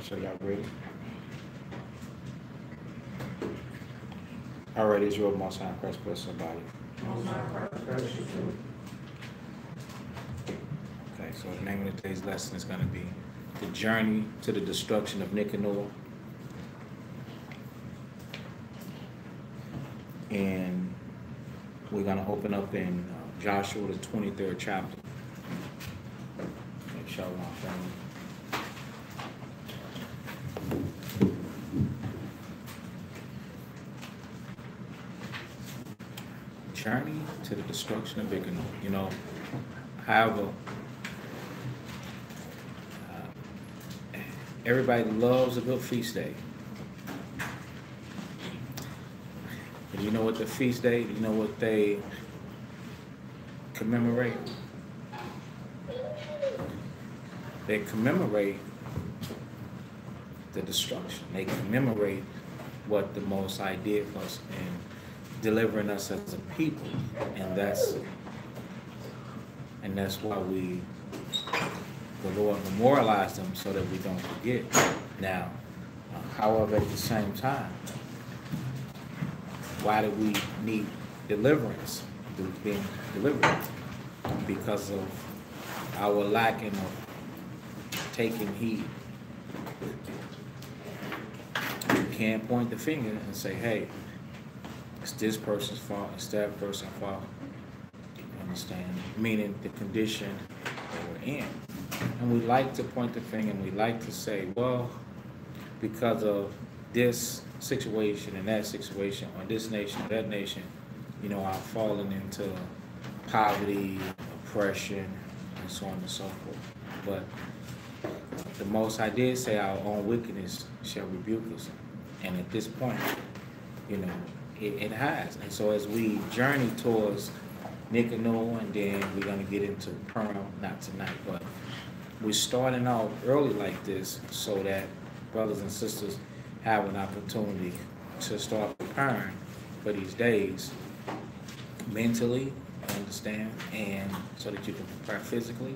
So y'all ready? All right, Israel, Most High Christ, bless somebody. Okay, so the name of today's lesson is going to be The Journey to the Destruction of Nicanor. And we're going to open up in Joshua, the 23rd chapter. Make sure my family. Journey to the destruction of Nicanor. You know, however, everybody loves a good feast day. And you know what the feast day, you know what they commemorate? They commemorate the destruction. They commemorate what the Most High did for us in delivering us as a people. And that's why the Lord memorialized them so that we don't forget. Now, however, at the same time, why do we need deliverance? Being delivered because of our lacking of taking heed. You can't point the finger and say, hey, it's this person's fault, it's that person's fault. You understand? Meaning the condition that we're in. And we like to point the finger and we like to say, well, because of this situation and that situation, or this nation or that nation, you know, I've fallen into poverty, oppression, and so on and so forth. But the Most High did say our own wickedness shall rebuke us. And at this point, you know, it has. And so as we journey towards Nicanor, and then we're going to get into Purim, not tonight, but we're starting out early like this so that brothers and sisters have an opportunity to start preparing for these days mentally, understand, and so that you can prepare physically,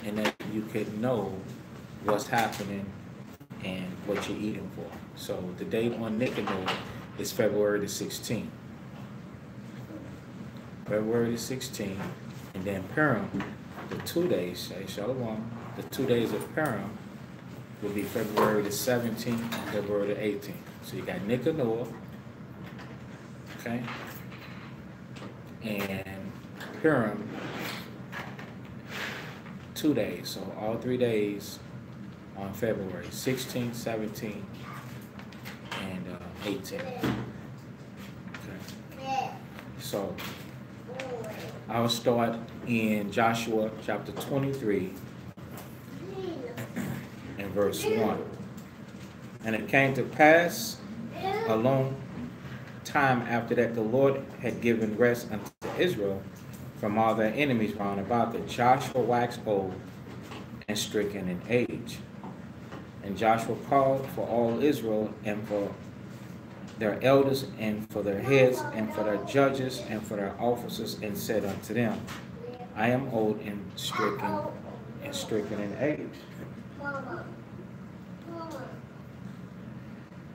and that you can know what's happening and what you're eating for. So the date on Nicanor is February the 16th. February the 16th, and then Purim, the 2 days, say Shalom, the 2 days of Purim will be February the 17th and February the 18th. So you got Nicanor, okay, and Purim, 2 days. So all 3 days on February 16th, 17th, and 18th. Okay. So I'll start in Joshua chapter 23 and verse 1. And it came to pass a long time after that the Lord had given rest unto Israel from all their enemies round about, that Joshua waxed old and stricken in age. And Joshua called for all Israel, and for their elders, and for their heads, and for their judges, and for their officers, and said unto them, I am old and stricken in age.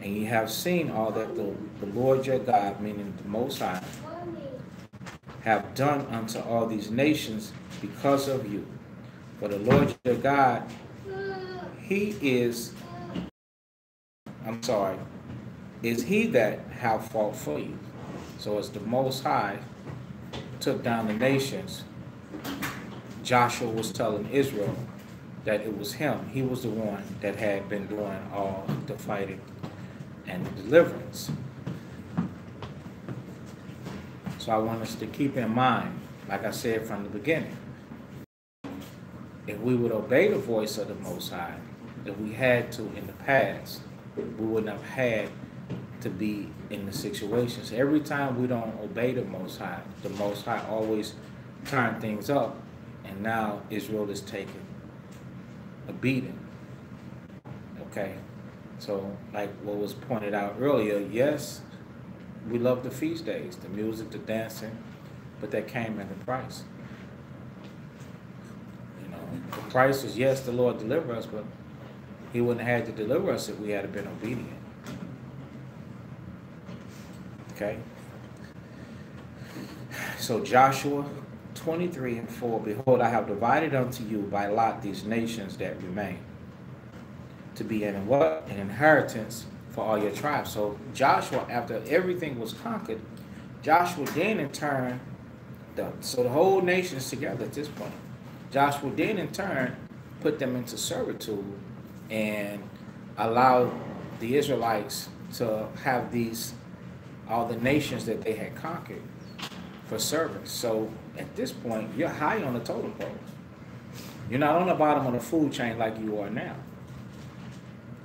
And ye have seen all that the Lord your God, meaning the Most High, have done unto all these nations because of you. For the Lord your God, is he that have fought for you. So as the Most High took down the nations, Joshua was telling Israel that it was him. He was the one that had been doing all the fighting and the deliverance. So I want us to keep in mind, like I said from the beginning, if we would obey the voice of the Most High, if we had to in the past, we wouldn't have had to be in the situations. Every time we don't obey the Most High always turn things up, and now Israel is taking a beating. Okay? So, like what was pointed out earlier, yes, we love the feast days, the music, the dancing, but that came at a price. You know, the price was, yes, the Lord deliver us, but He wouldn't have had to deliver us if we had been obedient. Okay? So Joshua 23:4, behold, I have divided unto you by lot these nations that remain, to be an what? An inheritance for all your tribes. So Joshua, after everything was conquered, Joshua then in turn, so the whole nation is together at this point. Joshua then in turn put them into servitude and allowed the Israelites to have all the nations that they had conquered for service. So at this point, you're high on the totem pole. You're not on the bottom of the food chain like you are now.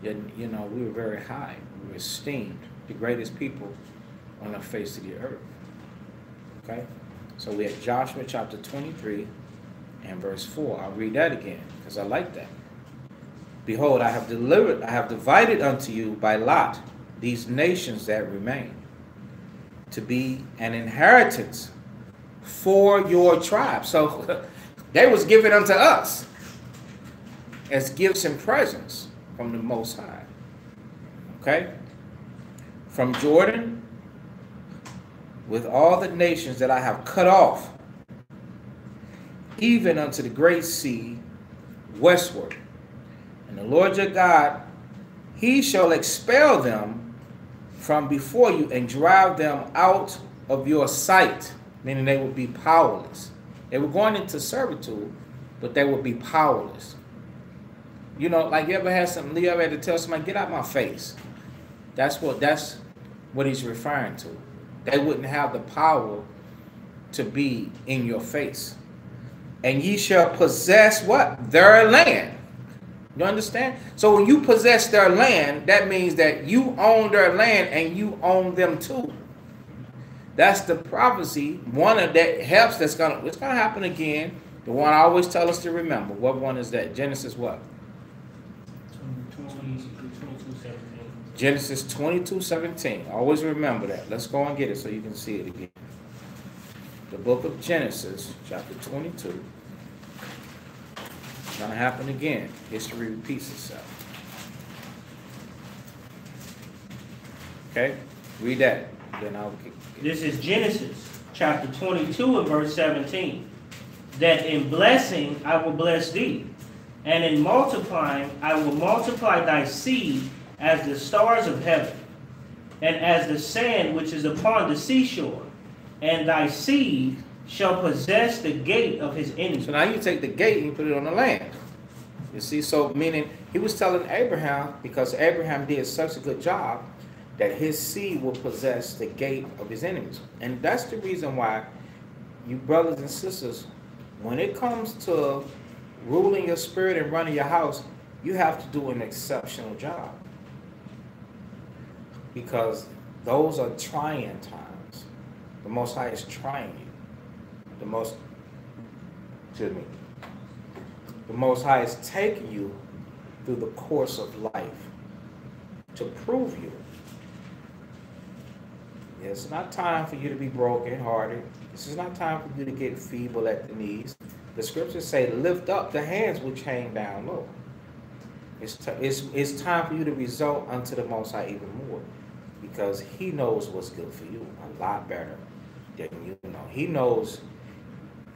We were very high. We were esteemed, the greatest people on the face of the earth. Okay? So we have Joshua chapter 23 and verse 4. I'll read that again because I like that. Behold, I have divided unto you by lot these nations that remain, to be an inheritance for your tribe. So they was given unto us as gifts and presents from the Most High. Okay? From Jordan, with all the nations that I have cut off, even unto the great sea westward. And the Lord your God, he shall expel them from before you and drive them out of your sight, meaning they would be powerless. They were going into servitude, but they would be powerless. Like you ever had to tell somebody, get out my face. That's what he's referring to. They wouldn't have the power to be in your face. And ye shall possess what? Their land. You understand? So when you possess their land, that means that you own their land and you own them too. That's the prophecy. One of that helps. It's gonna happen again. The one I always tell us to remember. What one is that? Genesis what? 22:17. Genesis 22:17. Always remember that. Let's go and get it so you can see it again. The book of Genesis, chapter 22. It's going to happen again. History repeats itself. Okay? Read that. Then I'll get This is Genesis chapter 22 and verse 17. That in blessing I will bless thee, and in multiplying I will multiply thy seed as the stars of heaven, and as the sand which is upon the seashore, and thy seed shall possess the gate of his enemies. So now you take the gate and you put it on the land. You see, so meaning he was telling Abraham, because Abraham did such a good job, that his seed will possess the gate of his enemies. And that's the reason why you brothers and sisters, when it comes to ruling your spirit and running your house, you have to do an exceptional job. Because those are trying times. The Most High is trying you. The Most High is taking you through the course of life to prove you. It's not time for you to be broken-hearted. This is not time for you to get feeble at the knees. The scriptures say, lift up the hands which hang down low. It's time for you to result unto the Most High even more, because he knows what's good for you a lot better than you know. He knows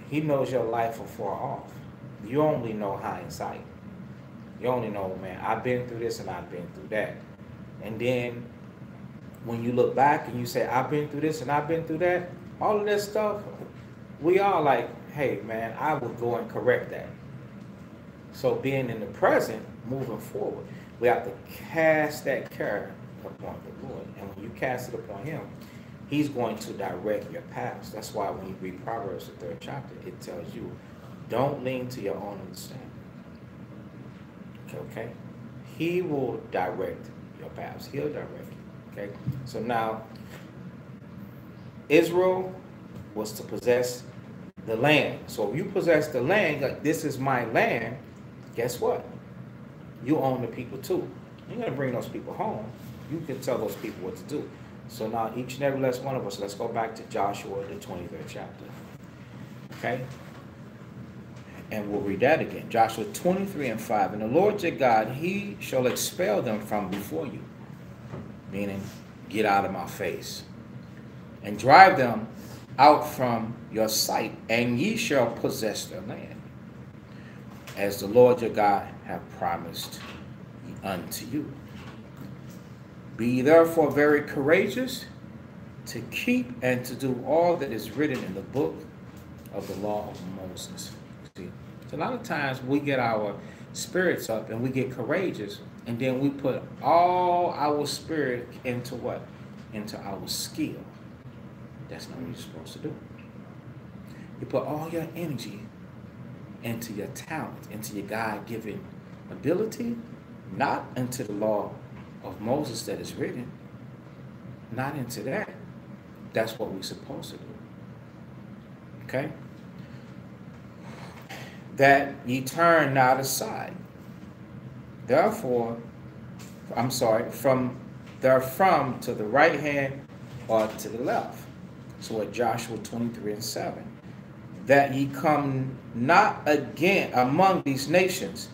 your life afar off. You only know hindsight. You only know, man, I've been through this and I've been through that. And then when you look back and you say, I've been through this and I've been through that, all of that stuff, we are like, hey, man, I would go and correct that. So being in the present, moving forward, we have to cast that care upon the Lord. And when you cast it upon him, he's going to direct your paths. That's why when you read Proverbs, the 3rd chapter, it tells you, don't lean to your own understanding. Okay? He will direct your paths. He'll direct you. Okay? So now, Israel was to possess the land. So if you possess the land, like this is my land, guess what? You own the people too. You're going to bring those people home. You can tell those people what to do. So now each and every last one of us, let's go back to Joshua, the 23rd chapter. Okay? And we'll read that again. Joshua 23:5. And the Lord your God, he shall expel them from before you. Meaning, get out of my face. And drive them out from your sight, and ye shall possess their land, as the Lord your God hath promised unto you. Be therefore very courageous to keep and to do all that is written in the book of the law of Moses. See, so a lot of times we get our spirits up and we get courageous, and then we put all our spirit into what? Into our skill. That's not what you're supposed to do. You put all your energy into your talent, into your God-given ability, not into the law of Moses that is written. Not into that. That's what we're supposed to do. Okay? That ye turn not aside. Therefore, from therefrom to the right hand or to the left. So at Joshua 23:7. That ye come not again among these nations,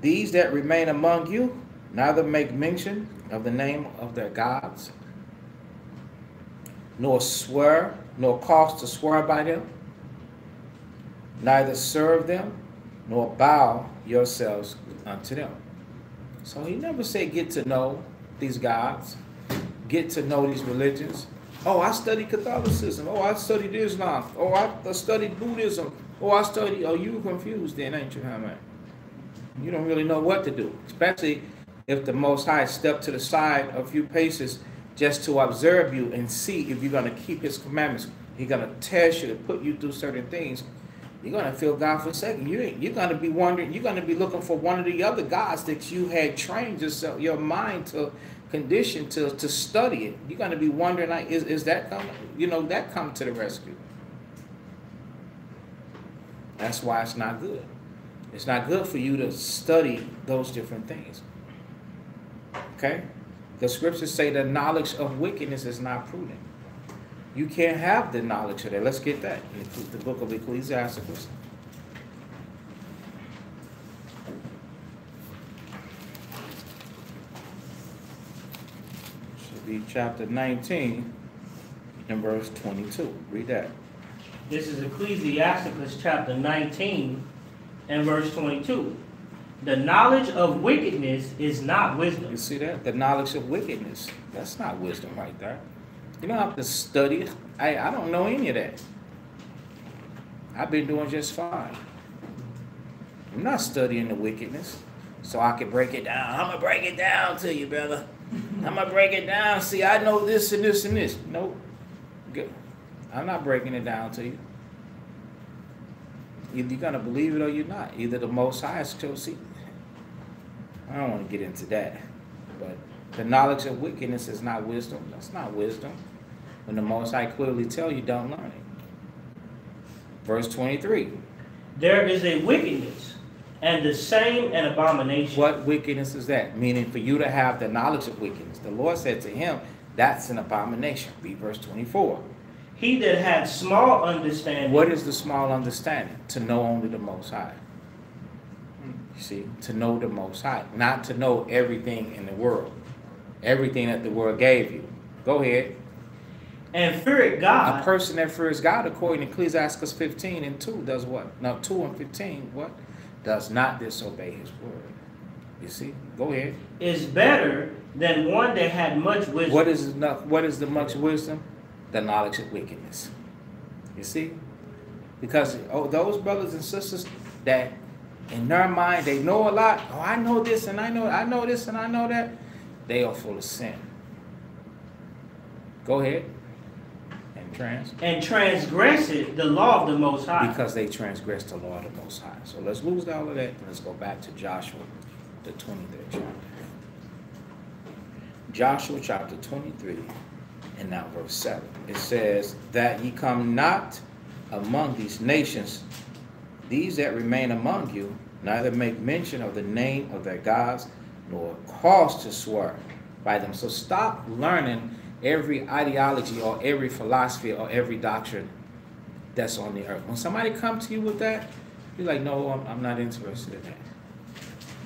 these that remain among you, neither make mention of the name of their gods, nor swear, nor cause to swear by them, neither serve them, nor bow yourselves unto them. So he never said get to know these gods, get to know these religions. Oh, I studied Catholicism. Oh, I studied Islam. Oh, I studied Buddhism. Oh, you confused then, ain't you, huh, man? You don't really know what to do, especially if the Most High stepped to the side a few paces just to observe you and see if you're going to keep his commandments. He's going to test you and put you through certain things. You're going to feel God forsaken. You're going to be wondering, you're going to be looking for one of the other gods that you had trained yourself, your mind to condition to study it. You're going to be wondering, like, is that coming? That come to the rescue. That's why it's not good. It's not good for you to study those different things. Okay? The scriptures say the knowledge of wickedness is not prudent. You can't have the knowledge of that. Let's get that in the book of Ecclesiastes. Should be chapter 19 and verse 22. Read that. This is Ecclesiastes chapter 19 and verse 22. The knowledge of wickedness is not wisdom. You see that? The knowledge of wickedness. That's not wisdom right there. You don't have to study it. I don't know any of that. I've been doing just fine. I'm not studying the wickedness so I can break it down. I'm going to break it down to you, brother. I'm going to break it down. See, I know this and this and this. Nope. Good. I'm not breaking it down to you. Either you're going to believe it or you're not. Either the Most High is chosen. I don't want to get into that. But the knowledge of wickedness is not wisdom. That's not wisdom. When the Most High clearly tell you, don't learn it. Verse 23. There is a wickedness, and the same an abomination. What wickedness is that? Meaning for you to have the knowledge of wickedness. The Lord said to him, that's an abomination. Read verse 24. He that had small understanding. What is the small understanding? To know only the Most High. You see, to know the Most High. Not to know everything in the world. Everything that the world gave you. Go ahead. And feared God. A person that fears God, according to Ecclesiastes 15 and 2, does what? Now 2 and 15, what? Does not disobey his word. You see? Go ahead. Is better than one that had much wisdom. What is the much wisdom? The knowledge of wickedness. You see? Because those brothers and sisters that in their mind they know a lot. Oh, I know this and I know this and I know that. They are full of sin. Go ahead. And transgress it, the law of the Most High. Because they transgressed the law of the Most High. So let's lose all of that and let's go back to Joshua, the 23rd chapter. Joshua chapter 23 and now verse 7. It says, that ye come not among these nations, these that remain among you, neither make mention of the name of their gods, nor cause to swear by them. So stop learning every ideology or every philosophy or every doctrine that's on the earth. When somebody comes to you with that, He's like, no, I'm not interested in that.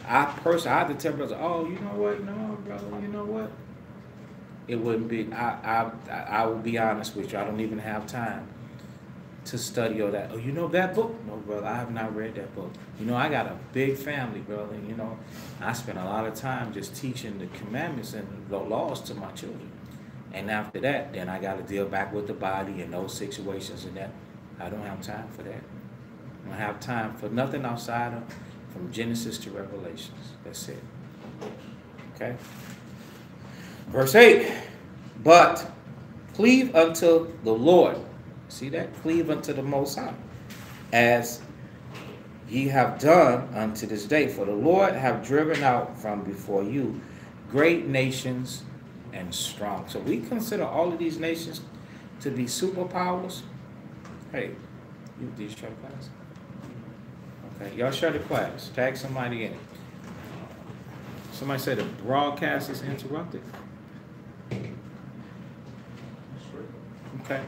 I had to tell brothers, oh, you know what? No, brother, you know what? It wouldn't be. I will be honest with you. I don't even have time to study all that. Oh, you know that book? No, brother, I have not read that book. You know, I got a big family, brother. And, you know, I spend a lot of time just teaching the commandments and the laws to my children. And after that, then I got to deal back with the body and those situations and that. I don't have time for that. I don't have time for nothing outside of from Genesis to Revelations. That's it. Okay? Verse 8. But cleave unto the Lord. See that? Cleave unto the Most High. As ye have done unto this day. For the Lord have driven out from before you great nations and strong. So we consider all of these nations to be superpowers. Hey, did you share the class? Okay, y'all share the class. Tag somebody in. Somebody said the broadcast is interrupted. Okay.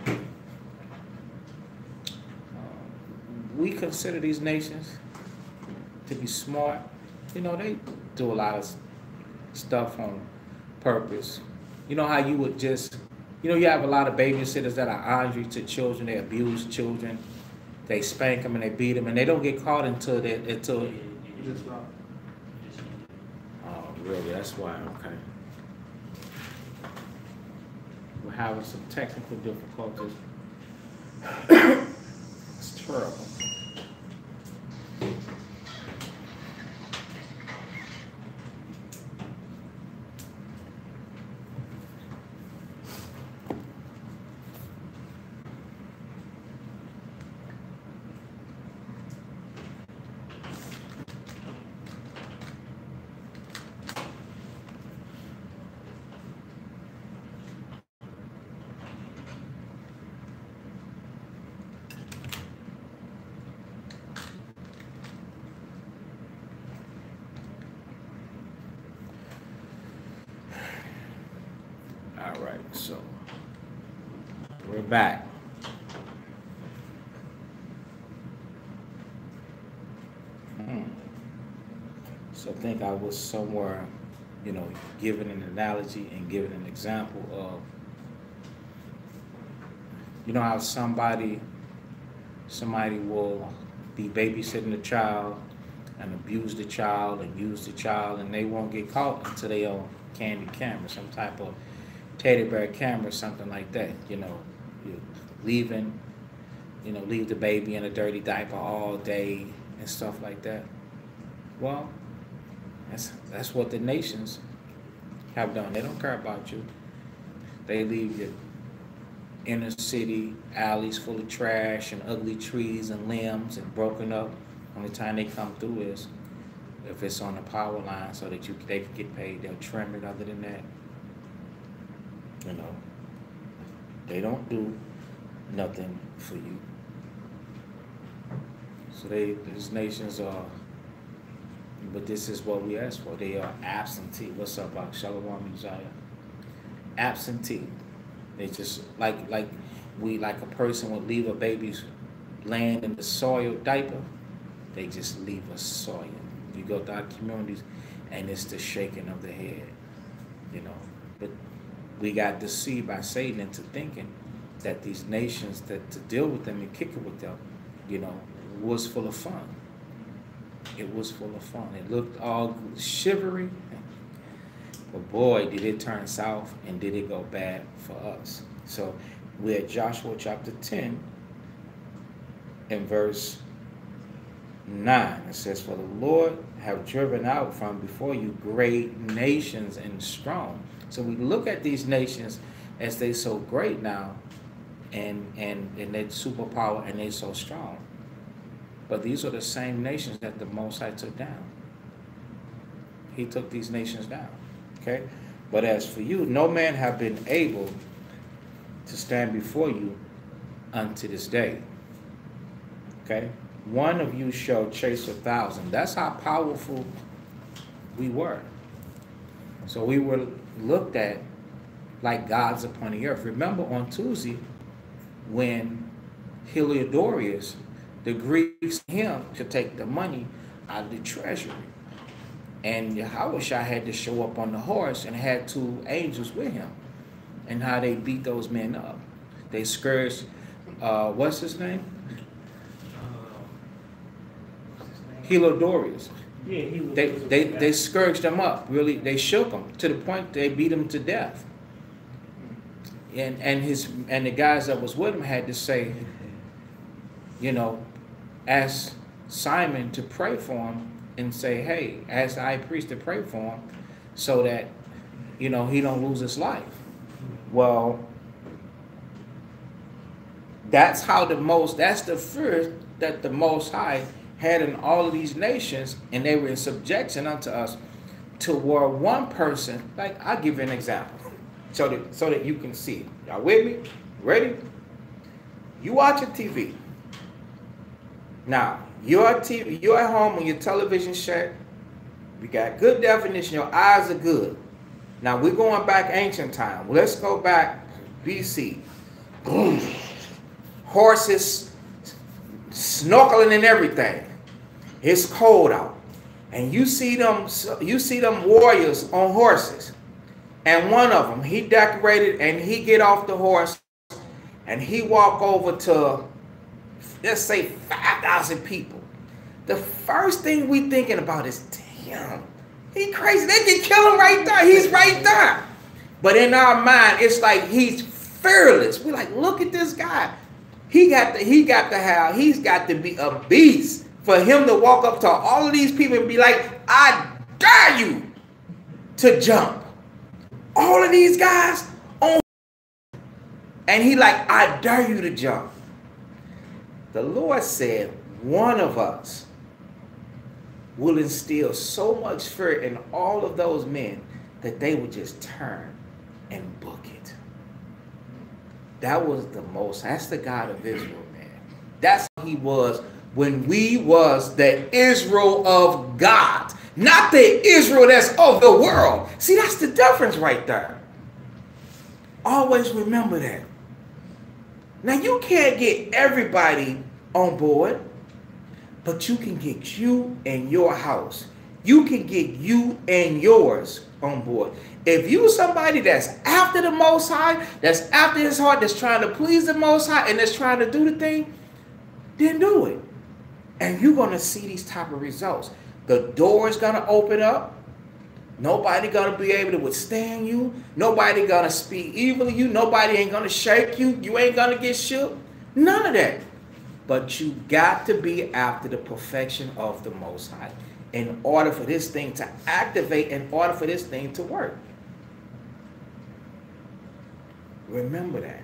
We consider these nations to be smart. You know, they do a lot of stuff on purpose. You know how you would just, you know, you have a lot of babysitters that are angry to children. They abuse children. They spank them and they beat them, and they don't get caught until they, until. Oh, really? That's why. Okay. We're having some technical difficulties. It's terrible. All right, so we're back. So I think I was somewhere, you know, giving an analogy and giving an example of, you know how somebody will be babysitting the child and abuse the child and use the child, and they won't get caught until they on candy camera, some type of teddy bear camera, something like that. You know, you leave the baby in a dirty diaper all day and stuff like that. Well, that's what the nations have done. They don't care about you. They leave your inner city alleys full of trash and ugly trees and limbs and broken up. Only time they come through is if it's on the power line so that they can get paid. They'll trim it. Other than that, you know, they don't do nothing for you. So these nations are, but this is what we ask for. They are absentee. What's up, Bob? Shalom, Uzziah. Absentee. They just like a person would leave a baby's laying in the soiled diaper. They just leave us soiled. You go to our communities, and it's the shaking of the head, you know. But we got deceived by Satan into thinking that these nations, that to deal with them and kick it with them, you know, was full of fun. It was full of fun. It looked all shivery. But boy, did it turn south and did it go bad for us. So we're at Joshua chapter 10 and verse 9. It says, for the Lord have driven out from before you great nations and strong. So we look at these nations as they so great now and they're superpower and they're so strong. But these are the same nations that the Most High took down. He took these nations down. Okay? But as for you, no man have been able to stand before you unto this day. Okay? One of you shall chase 1,000. That's how powerful we were. So we were looked at like gods upon the earth. Remember on Tuesday when Heliodorus the Greeks him to take the money out of the treasury. And Yahushua had to show up on the horse and had 2 angels with him. And how they beat those men up. They scourged, what's his name? Helodorius. Yeah, he was. They scourged them up. Really, they shook them to the point they beat him to death. And the guys that was with him had to say, you know, ask Simon to pray for him and say, hey, ask the high priest to pray for him so that, you know, he don't lose his life. Well, that's the fear that the Most High had in all of these nations, and they were in subjection unto us, to where one person, like, I'll give you an example so that you can see. Y'all with me? Ready? You watching TV. Now, you're at home on your television set. You got good definition. Your eyes are good. Now, we're going back ancient time. Let's go back BC. Boom. Horses snorkeling and everything. It's cold out. And you see them warriors on horses. And one of them, he decorated and he get off the horse and he walk over to, let's say, 5,000 people. The first thing we thinking about is, damn, he crazy. They can kill him right there. He's right there. But in our mind, it's like he's fearless. We're like, look at this guy. He's got to be a beast for him to walk up to all of these people and be like, I dare you to jump. All of these guys on, and he like, I dare you to jump. The Lord said, one of us will instill so much fear in all of those men that they would just turn and book it. That's the God of Israel, man. That's how he was when we was the Israel of God. Not the Israel that's of the world. See, that's the difference right there. Always remember that. Now, you can't get everybody on board, but you can get you and your house. You can get you and yours on board. If you somebody that's after the Most High, that's after his heart, that's trying to please the Most High, and that's trying to do the thing, then do it. And you're going to see these type of results. The door is going to open up. Nobody going to be able to withstand you. Nobody going to speak evil of you. Nobody ain't going to shake you. You ain't going to get shook. None of that. But you got to be after the perfection of the Most High in order for this thing to activate, in order for this thing to work. Remember that.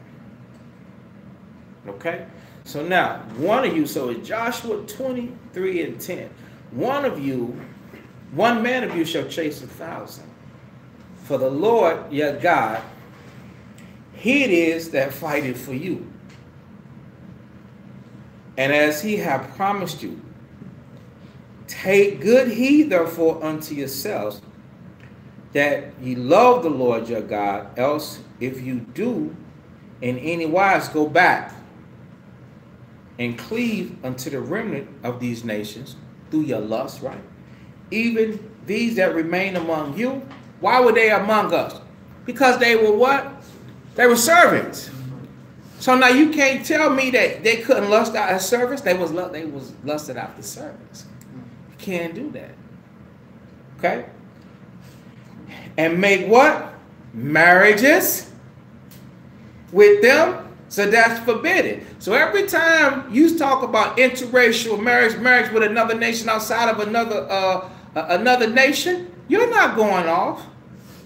Okay? So now, one of you, so it's Joshua 23:10. One man of you shall chase 1,000. For the Lord your God, he it is that fighteth for you. And as he hath promised you, take good heed therefore unto yourselves, that ye love the Lord your God, else if you do in any wise go back and cleave unto the remnant of these nations through your lust, right? Even these that remain among you, why were they among us? Because they were what? They were servants. So now you can't tell me that they couldn't lust after servants. They was lusted after servants. You can't do that. Okay? And make what? Marriages with them. So that's forbidden. So every time you talk about interracial marriage with another nation outside of another nation, you're not going off.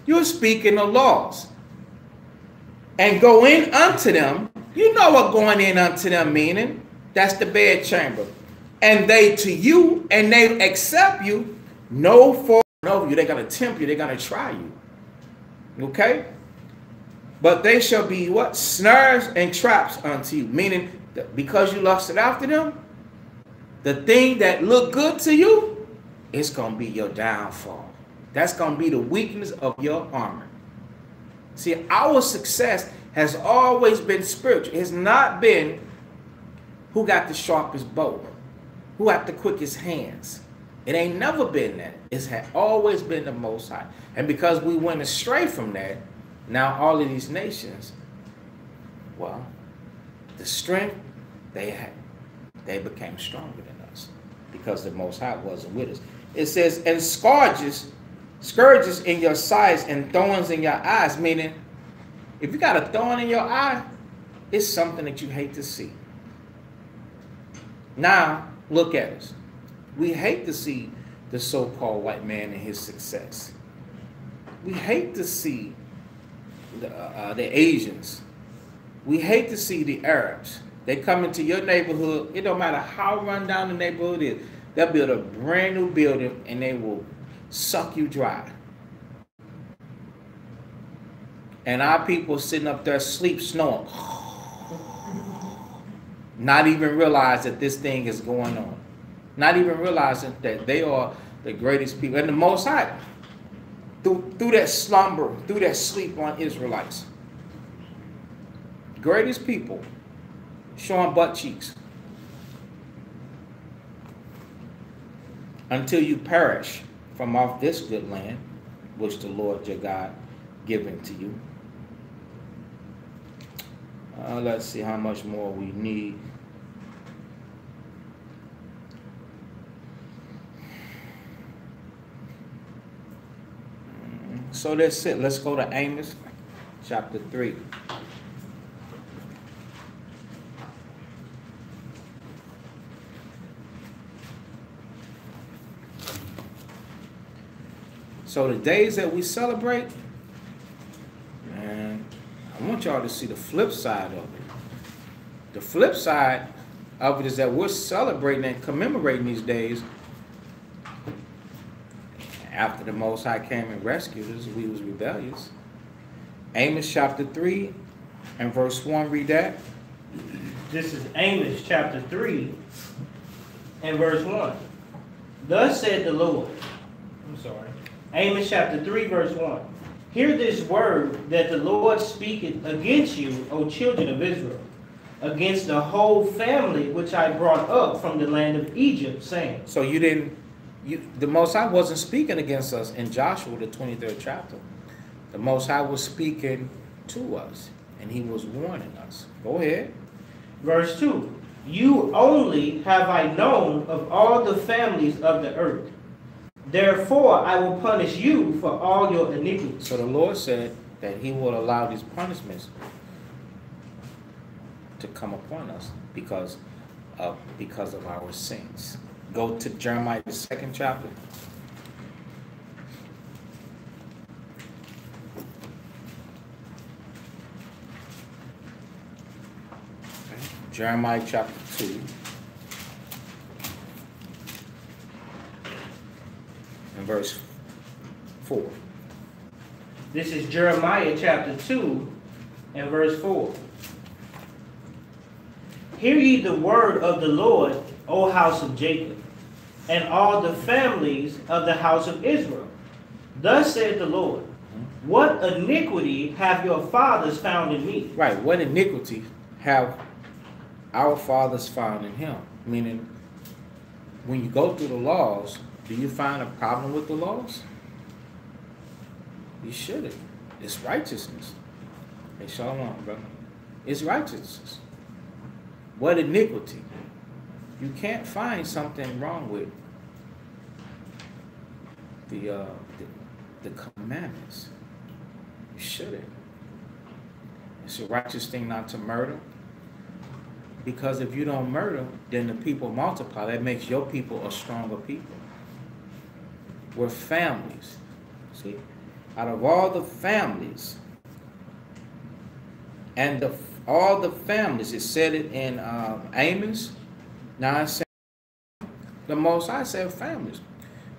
You're speaking the laws. And go in unto them. You know what going in unto them meaning. That's the bedchamber. And they to you, and they accept you, no fault over you. They're going to tempt you. They're going to try you. Okay? But they shall be what? Snares and traps unto you. Meaning, that because you lusted after them, the thing that looked good to you, it's going to be your downfall. That's going to be the weakness of your armor. See, our success has always been spiritual. It's not been Who got the sharpest bow? Who got the quickest hands? It ain't never been that. It's always been the Most High. And because we went astray from that, now all of these nations, well, the strength they had, they became stronger than us because the Most High wasn't with us. It says, and scourges in your sides and thorns in your eyes, meaning if you got a thorn in your eye, it's something that you hate to see. Now, look at us. We hate to see the so-called white man and his success. We hate to see the Asians. We hate to see the Arabs. They come into your neighborhood. It don't matter how run down the neighborhood is. They'll build a brand new building and they will suck you dry. And our people sitting up there sleep snoring. Not even realize that this thing is going on. Not even realizing that they are the greatest people. And the Most High, through that slumber, through that sleep on Israelites. Greatest people showing butt cheeks. Until you perish from off this good land, which the Lord your God given to you. Let's see how much more we need. So that's it. Let's go to Amos chapter 3. So the days that we celebrate, man, I want y'all to see the flip side of it. The flip side of it is that we're celebrating and commemorating these days after the Most High came and rescued us. We was rebellious. Amos chapter 3 and verse 1, read that. This is Amos chapter 3 and verse 1. Thus said the Lord. Amos chapter 3 verse 1. Hear this word that the Lord speaketh against you, O children of Israel, against the whole family which I brought up from the land of Egypt, saying. So the Most High wasn't speaking against us in Joshua, the 23rd chapter. The Most High was speaking to us, and he was warning us. Go ahead. Verse 2. You only have I known of all the families of the earth. Therefore, I will punish you for all your iniquities. So the Lord said that he will allow these punishments to come upon us because of our sins. Go to Jeremiah, the 2nd chapter. Okay. Jeremiah chapter 2. And verse 4. This is Jeremiah chapter 2 and verse 4. Hear ye the word of the Lord, O house of Jacob, and all the families of the house of Israel. Thus said the Lord, what iniquity have your fathers found in me? Right, what iniquity have our fathers found in him? Meaning, when you go through the laws, do you find a problem with the laws? You shouldn't. It's righteousness. Hey, shalom, brother. It's righteousness. What iniquity? You can't find something wrong with the commandments. You shouldn't. It's a righteous thing not to murder. Because if you don't murder, then the people multiply. That makes your people a stronger people. We're families. See? Out of all the families, and all the families, it said it in Amos 9:7. The Most High said families.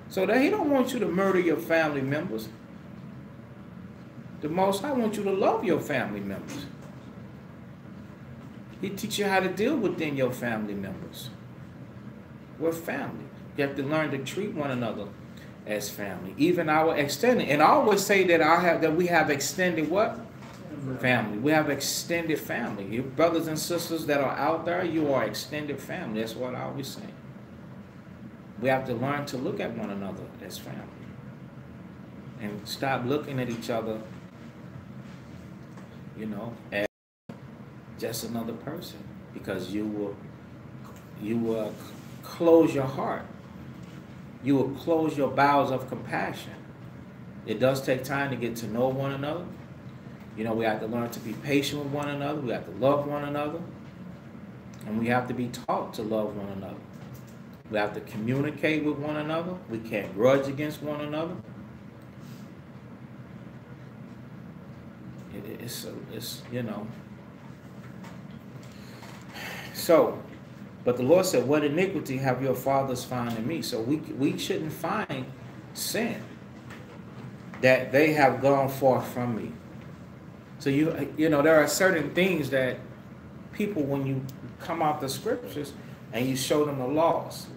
So that he don't want you to murder your family members. The Most High wants you to love your family members. He teach you how to deal within your family members. We're family. You have to learn to treat one another as family. Even our extended. And I always say that we have extended what? family. We have extended family. Your brothers and sisters that are out there, you are extended family. That's what I always say. We have to learn to look at one another as family. And stop looking at each other, as just another person. Because you will close your heart. You will close your bowels of compassion. It does take time to get to know one another. We have to learn to be patient with one another. We have to love one another. And we have to be taught to love one another. We have to communicate with one another. We can't grudge against one another. So, but the Lord said, what iniquity have your fathers found in me? So we shouldn't find sin that they have gone forth from me. So there are certain things that people, when you come out the scriptures and you show them the laws,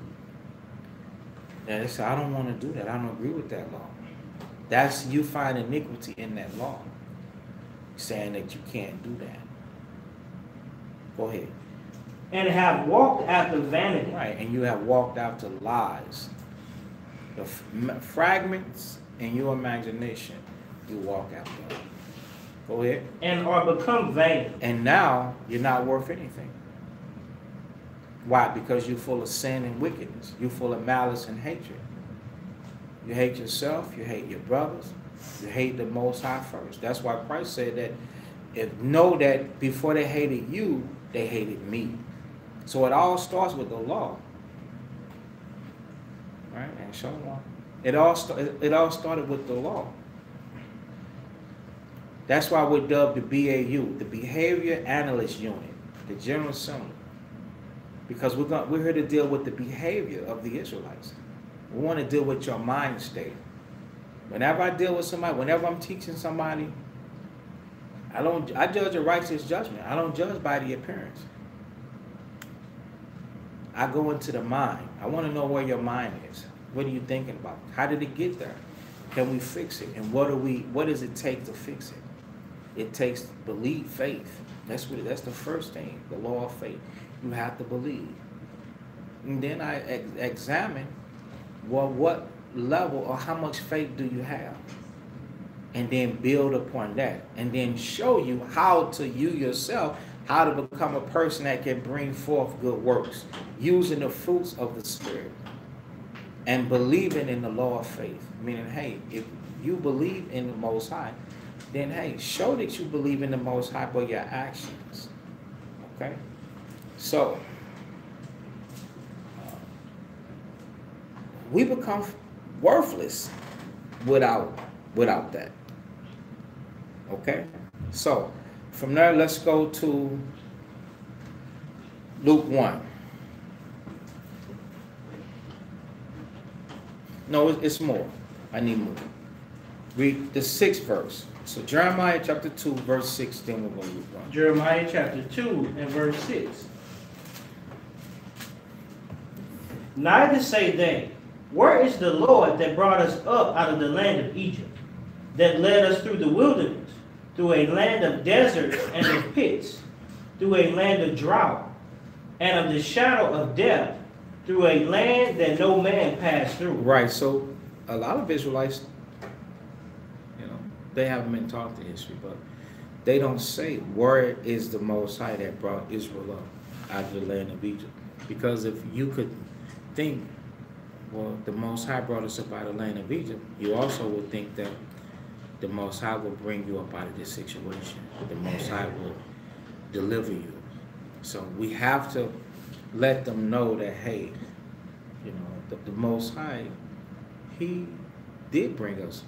and they say, I don't want to do that. I don't agree with that law. That's, you find iniquity in that law, saying that you can't do that. Go ahead. And have walked after vanity. Right, and you have walked after lies. The fragments in your imagination, you walk after. Go ahead. And are become vain. And now you're not worth anything. Why? Because you're full of sin and wickedness. You're full of malice and hatred. You hate yourself. You hate your brothers. You hate the Most High first. That's why Christ said that know that before they hated you, they hated me. So it all starts with the law. Right? And show them. It all started with the law. That's why we're dubbed the BAU, the Behavior Analyst Unit, the General Assembly. Because we're here to deal with the behavior of the Israelites. We want to deal with your mind state. Whenever I deal with somebody, whenever I'm teaching somebody, I judge a righteous judgment. I don't judge by the appearance. I go into the mind. I want to know where your mind is. What are you thinking about? How did it get there? Can we fix it? And what does it take to fix it? It takes belief, faith. That's the first thing, the law of faith. You have to believe. And then I examine, what level or how much faith do you have? And then build upon that. And then show you how yourself, how to become a person that can bring forth good works, using the fruits of the Spirit. And believing in the law of faith. Meaning, hey, if you believe in the Most High, then, hey, show that you believe in the Most High by your actions. Okay? So, we become worthless without that. Okay? So, from there, let's go to Luke 1. No, it's more. I need more. Read the 6th verse. So Jeremiah chapter 2, verse 6, then we're going to Luke 1. Jeremiah chapter 2 and verse 6. Neither say they, where is the Lord that brought us up out of the land of Egypt, that led us through the wilderness, through a land of deserts and of pits, through a land of drought, and of the shadow of death, through a land that no man passed through. Right, so a lot of Israelites, they haven't been taught the history, but they don't say, where is the Most High that brought Israel up out of the land of Egypt? Because if you could think, well, the Most High brought us up out of the land of Egypt, you also would think that the Most High will bring you up out of this situation. The Most High will deliver you. So we have to let them know that, hey, the Most High, He did bring us.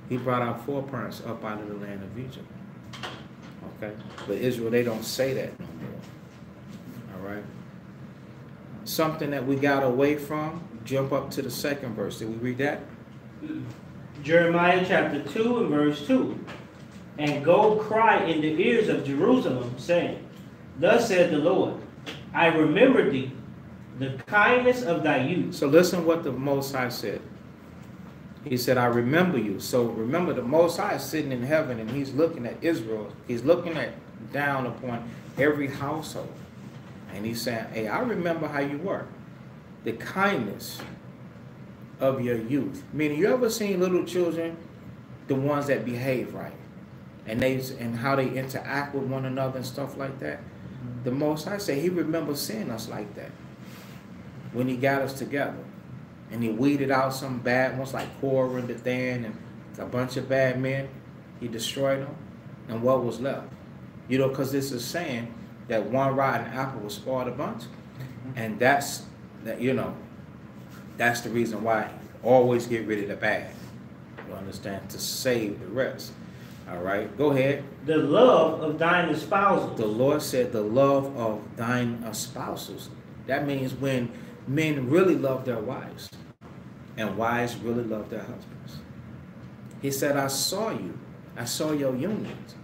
He brought our foreparents up out of the land of Egypt. Okay? But Israel, they don't say that no more. All right? Something that we got away from, jump up to the 2nd verse. Did we read that? Jeremiah chapter 2 and verse 2. And go cry in the ears of Jerusalem, saying, thus said the Lord, I remember thee, the kindness of thy youth. So listen what the Most High said. He said, I remember you. So remember, the Most High is sitting in heaven and he's looking at Israel. He's looking at down upon every household. And he's saying, hey, I remember how you were. The kindness of your youth. Meaning, you ever seen little children, the ones that behave right? And how they interact with one another and stuff like that? The Most High said he remembers seeing us like that. When he got us together. And he weeded out some bad ones like Korah and Dathan and a bunch of bad men. He destroyed them. And what was left? You know, because this is saying that one rotten apple will spoil the bunch. And that's the reason why always get rid of the bad. You understand? To save the rest. All right, go ahead. The love of thine espousals. The Lord said the love of thine espousals. That means when men really love their wives and wives really love their husbands. He said, I saw you. I saw your unions.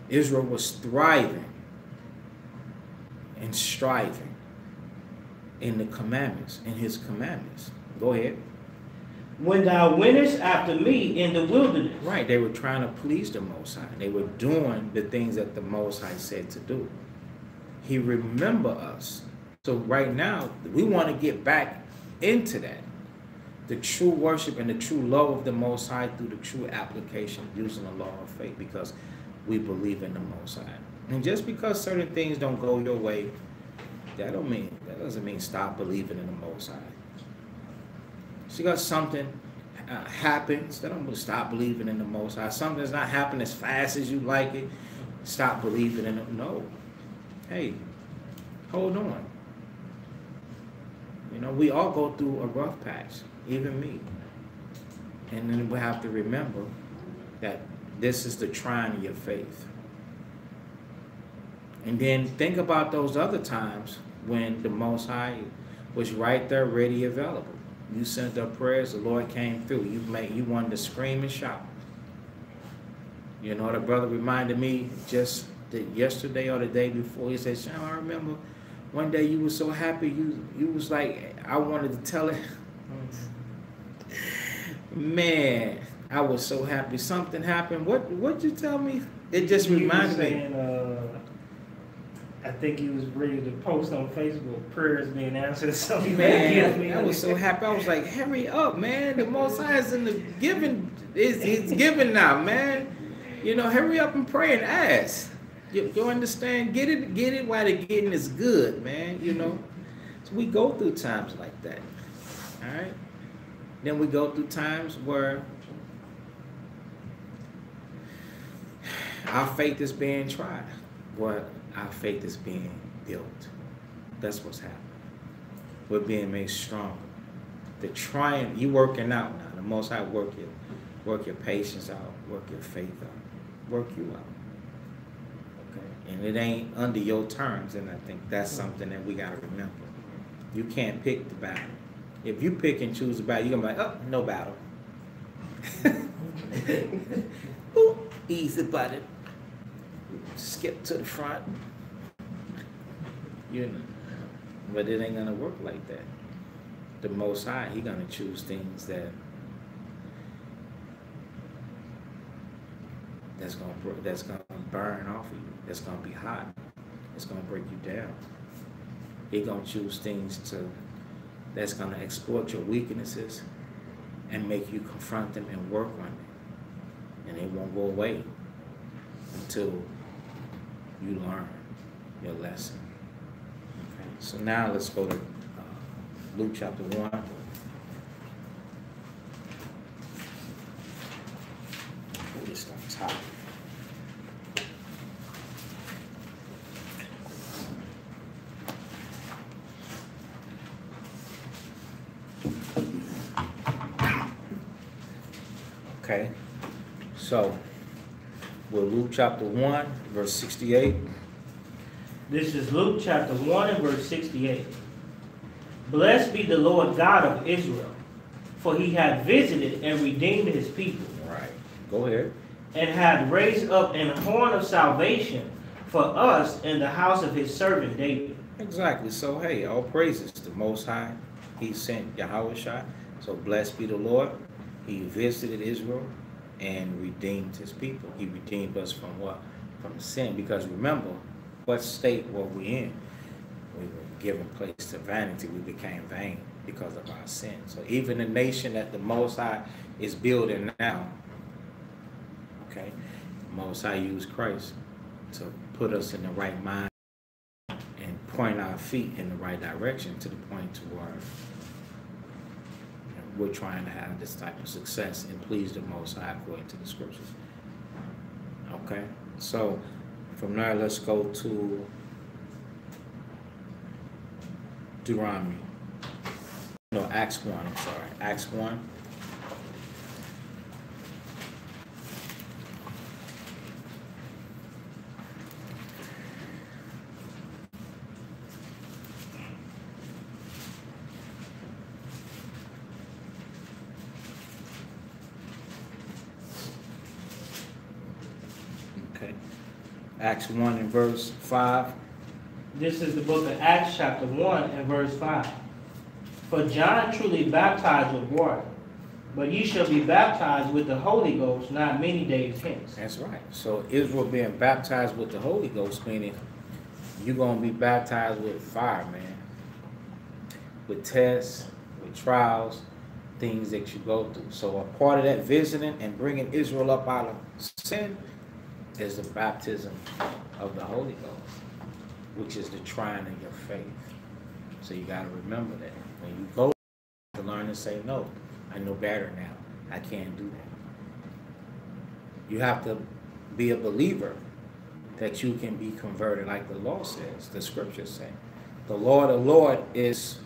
Israel was thriving and striving in the commandments, in his commandments. Go ahead. When thou wentest after me in the wilderness. Right, they were trying to please the Most High. They were doing the things that the Most High said to do. He remember us. So right now, we want to get back into that. The true worship and the true love of the Most High through the true application using the law of faith, because we believe in the Most High. And just because certain things don't go your way, that doesn't mean stop believing in the Most High. So you got something happens, that don't stop believing in the Most High. Something's not happening as fast as you like it, stop believing in it. No. Hey, hold on. You know, we all go through a rough patch, even me. And then we have to remember that this is the trying of your faith. And then think about those other times when the Most High was right there, ready, available. You sent up prayers, the Lord came through. You wanted to scream and shout. You know, the brother reminded me just yesterday or the day before. He said, Sean, I remember one day you were so happy. You was like, I wanted to tell it. Man, I was so happy. Something happened. What'd you tell me? It just reminded me. I think he was ready to post on Facebook, prayers being answered or something. Man, I was so happy. I was like, hurry up, man. The Most High is in the giving. He's giving now, man. You know, hurry up and pray and ask. You understand? Get it while the getting is good, man. You know. So we go through times like that. All right. Then we go through times where our faith is being tried. Where our faith is being built. That's what's happening. We're being made stronger. The trying, you working out now. The Most High work your patience out, work your faith out, work you out. Okay, and it ain't under your terms. And I think that's something that we gotta remember. You can't pick the battle. If you pick and choose the battle, you're gonna be like, oh, no battle. Ooh, easy button. Skip to the front. You know, but it ain't gonna work like that. The Most High, he gonna choose things that's gonna burn off of you. That's gonna be hot. It's gonna break you down. He gonna choose things that's gonna exploit your weaknesses and make you confront them and work on it, and it won't go away until you learn your lesson. Okay. So now let's go to Luke chapter 1. Oh, this one's hot. Okay. So, we're Luke chapter 1, verse 68. This is Luke chapter 1 and verse 68. Blessed be the Lord God of Israel, for he hath visited and redeemed his people. Right. Go ahead. And hath raised up an horn of salvation for us in the house of his servant David. Exactly. So, hey, all praises to the Most High. He sent Yahweh Shai. So, blessed be the Lord. He visited Israel and redeemed his people. He redeemed us from what? From sin. Because remember, what state were we in? We were given place to vanity. We became vain because of our sin. So even the nation that the Most High is building now, okay, the Most High used Christ to put us in the right mind and point our feet in the right direction to the point to where we're trying to have this type of success and please the Most High according to the scriptures. Okay, so from there, let's go to Deuteronomy. No, Acts 1, I'm sorry. Acts 1. Okay. Acts 1 and verse 5. This is the book of Acts chapter 1 and verse 5. For John truly baptized with water, but ye shall be baptized with the Holy Ghost not many days hence. That's right. So Israel being baptized with the Holy Ghost, meaning you're going to be baptized with fire, man. With tests, with trials, things that you go through. So a part of that visiting and bringing Israel up out of sin is the baptism of the Holy Ghost, which is the trying of your faith. So you got to remember that. When you go to learn and say, no, I know better now. I can't do that. You have to be a believer that you can be converted like the law says, the scriptures say. The law of the Lord is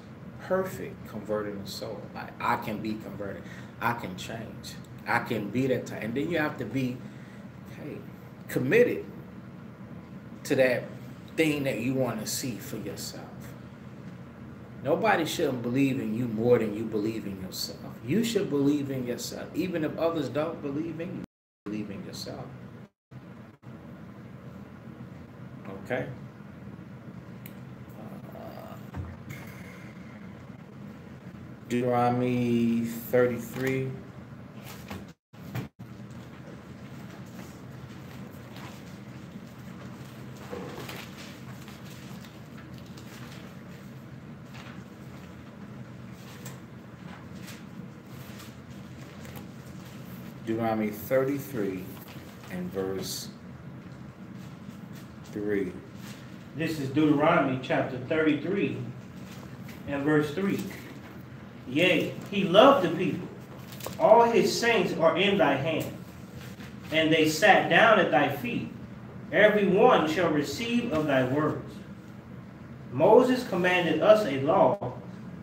perfect, converting the soul. Like, I can be converted. I can change. I can be that type. And then you have to be, hey, committed to that thing that you want to see for yourself. Nobody shouldn't believe in you more than you believe in yourself. You should believe in yourself. Even if others don't believe in you, believe in yourself. Okay? Deuteronomy 33. Deuteronomy 33 and verse 3. This is Deuteronomy chapter 33 and verse 3. Yea, he loved the people. All his saints are in thy hand. And they sat down at thy feet. Every one shall receive of thy words. Moses commanded us a law,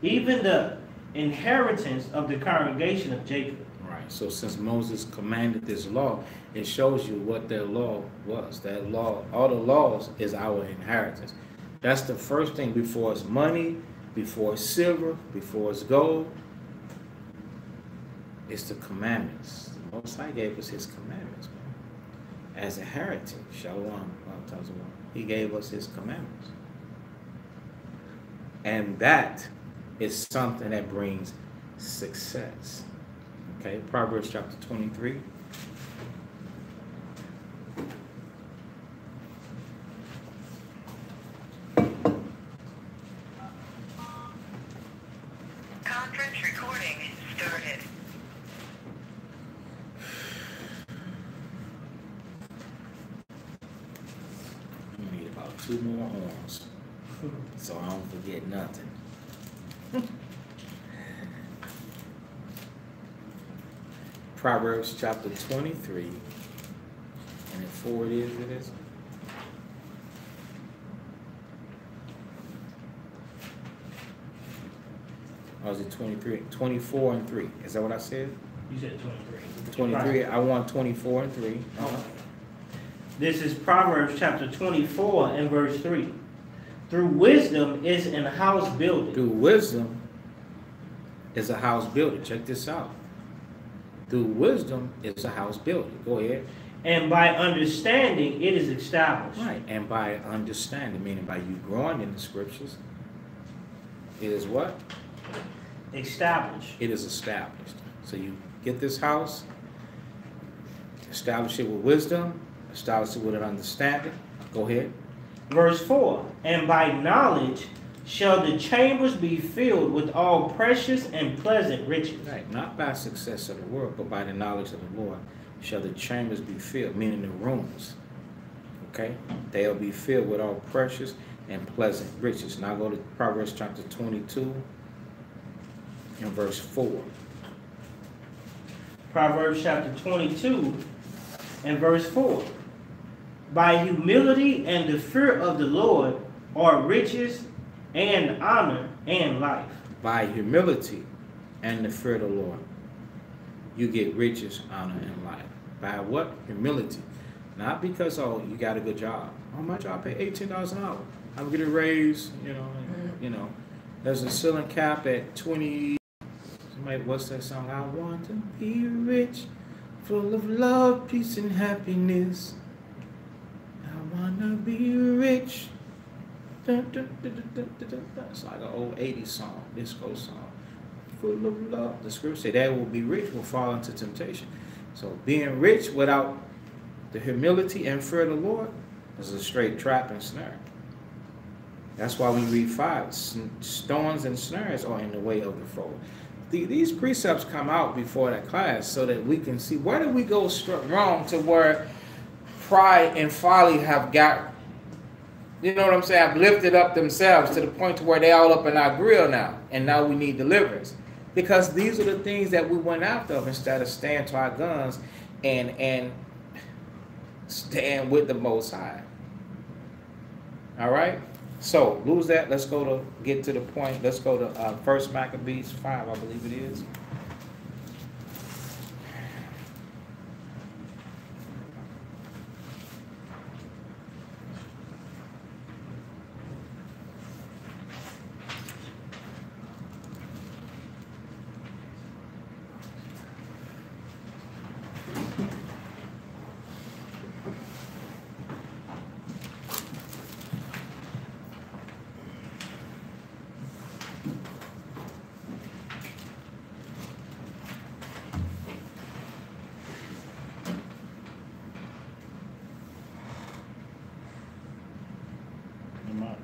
even the inheritance of the congregation of Jacob. Right. So since Moses commanded this law, it shows you what their law was. That law, all the laws is our inheritance. That's the first thing before it's money, before it's silver, before it's gold. It's the commandments. The Most High gave us his commandments, man. As a heritage. Shalom. He gave us his commandments. And that is something that brings success. Okay, Proverbs chapter 23. Conference recording started. We need about 2 more arms, so I don't forget nothing. Proverbs chapter 23, and at 4 it is. Or is it 23? 24 and 3. Is that what I said? You said 23. 23. I want 24 and 3. This is Proverbs chapter 24 and verse 3. Through wisdom is an house builded. Through wisdom is a house builded. Check this out. Through wisdom is a house builded. Go ahead. And by understanding it is established. Right. And by understanding, meaning by you growing in the scriptures, it is what? Established. It is established. So get this house, establish it with wisdom, establish it with an understanding. Go ahead. Verse 4, and by knowledge shall the chambers be filled with all precious and pleasant riches. Right, not by success of the world, but by the knowledge of the Lord shall the chambers be filled, meaning the rooms. Okay? They'll be filled with all precious and pleasant riches. Now go to Proverbs chapter 22 and verse 4. Proverbs chapter 22 and verse 4. By humility and the fear of the Lord are riches and honor and life. By humility and the fear of the Lord, you get riches, honor, and life. By what? Humility. Not because, oh, you got a good job. Oh, my job pay $18 an hour. I'm gonna get a raise, you know, you know. There's a ceiling cap at 20. Somebody, what's that song? I want to be rich, full of love, peace, and happiness. I wanna be rich. Dun, dun, dun, dun, dun, dun, dun, dun. It's like an old 80s song, disco song. Full of love. The scripture said that will be rich will fall into temptation. So being rich without the humility and fear of the Lord is a straight trap and snare. That's why we read 5. Stones and snares are in the way of the foe. These precepts come out before that class so that we can see where did we go wrong to where pride and folly have got, you know what I'm saying, have lifted up themselves to the point to where they all up in our grill now. And now we need deliverance. Because these are the things that we went after instead of staying to our guns and stand with the Most High. All right? So, lose that. Let's go to get to the point. Let's go to 1 Maccabees 5, I believe it is.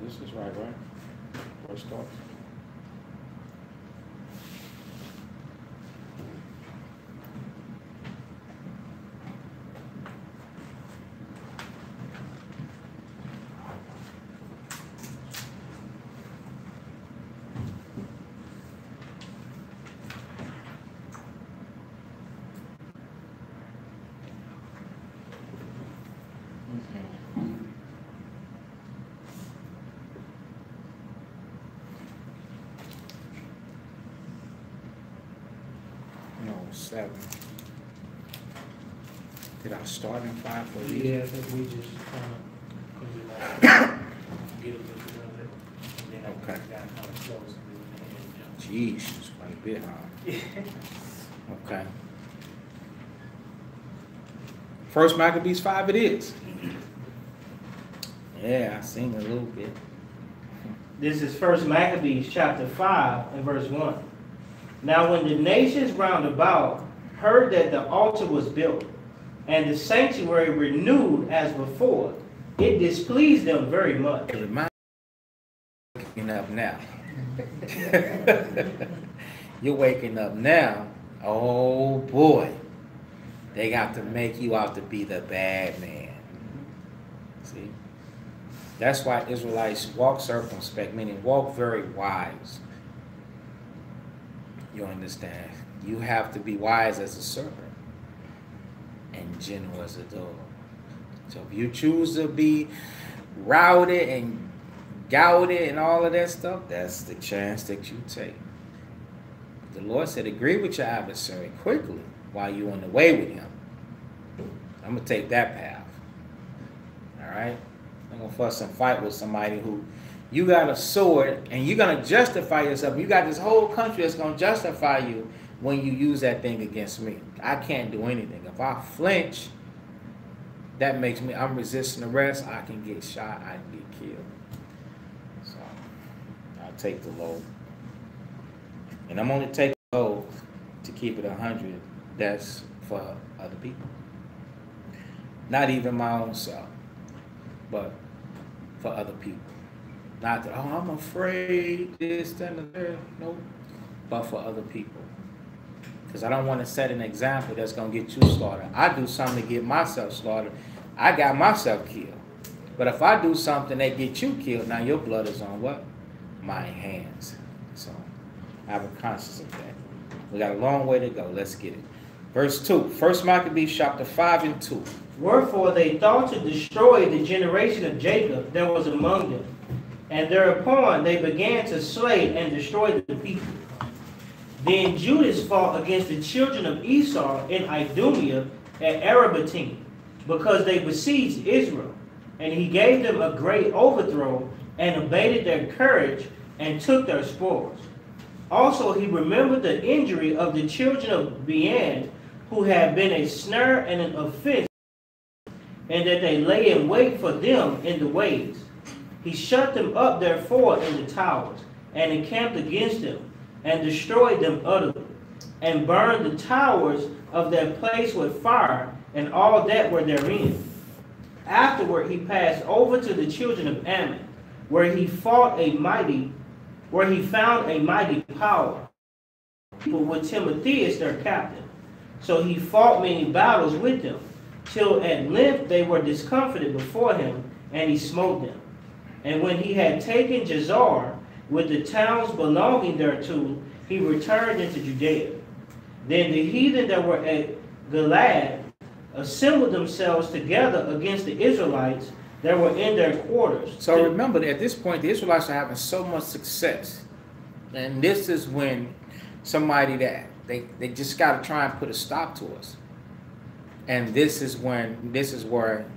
This is right? First off. No, 7. Did I start in 5 for you? Yeah, I think we just get a bit of it. And then Okay. got kind of close. Jeez, it's quite a bit, huh? Okay. 1 Maccabees 5 it is. Yeah, I seen a little bit. This is 1 Maccabees chapter 5 and verse 1. Now when the nations round about heard that the altar was built, and the sanctuary renewed as before, it displeased them very much. It reminds me of waking up now. You're waking up now. Oh boy. They got to make you out to be the bad man. See? That's why Israelites walk circumspect, meaning walk very wise. You understand? You have to be wise as a serpent and gentle as a dove. So if you choose to be routed and gouted and all of that stuff, that's the chance that you take. The Lord said, agree with your adversary quickly while you're on the way with him. I'm going to take that path. All right? I'm going to fuss and fight with somebody who you got a sword and you're going to justify yourself. You got this whole country that's going to justify you when you use that thing against me. I can't do anything. If I flinch, that makes me, I'm resisting arrest. I can get shot. I can get killed. So I'll take the load. And I'm only taking the load to keep it 100 that's for other people. Not even my own self, but for other people. Not that, oh, I'm afraid this, that, and that. Nope. But for other people. Because I don't want to set an example that's going to get you slaughtered. I do something to get myself slaughtered. I got myself killed. But if I do something that gets you killed, now your blood is on what? My hands. So I have a conscience of that. We got a long way to go. Let's get it. Verse 2. 1 Maccabees chapter 5 and 2. Wherefore they thought to destroy the generation of Jacob that was among them. And thereupon they began to slay and destroy the people. Then Judas fought against the children of Esau in Idumea at Arabatim, because they besieged Israel. And he gave them a great overthrow, and abated their courage, and took their spoils. Also he remembered the injury of the children of Bean, who had been a snare and an offense, and that they lay in wait for them in the ways. He shut them up therefore in the towers, and encamped against them, and destroyed them utterly, and burned the towers of their place with fire, and all that were therein. Afterward he passed over to the children of Ammon, where he found a mighty power, people with Timotheus their captain. So he fought many battles with them, till at length they were discomfited before him, and he smote them. And when he had taken Jazar with the towns belonging thereto, he returned into Judea. Then the heathen that were at Gilead assembled themselves together against the Israelites that were in their quarters. So remember that at this point, the Israelites are having so much success. And this is when somebody that they just got to try and put a stop to us. And this is where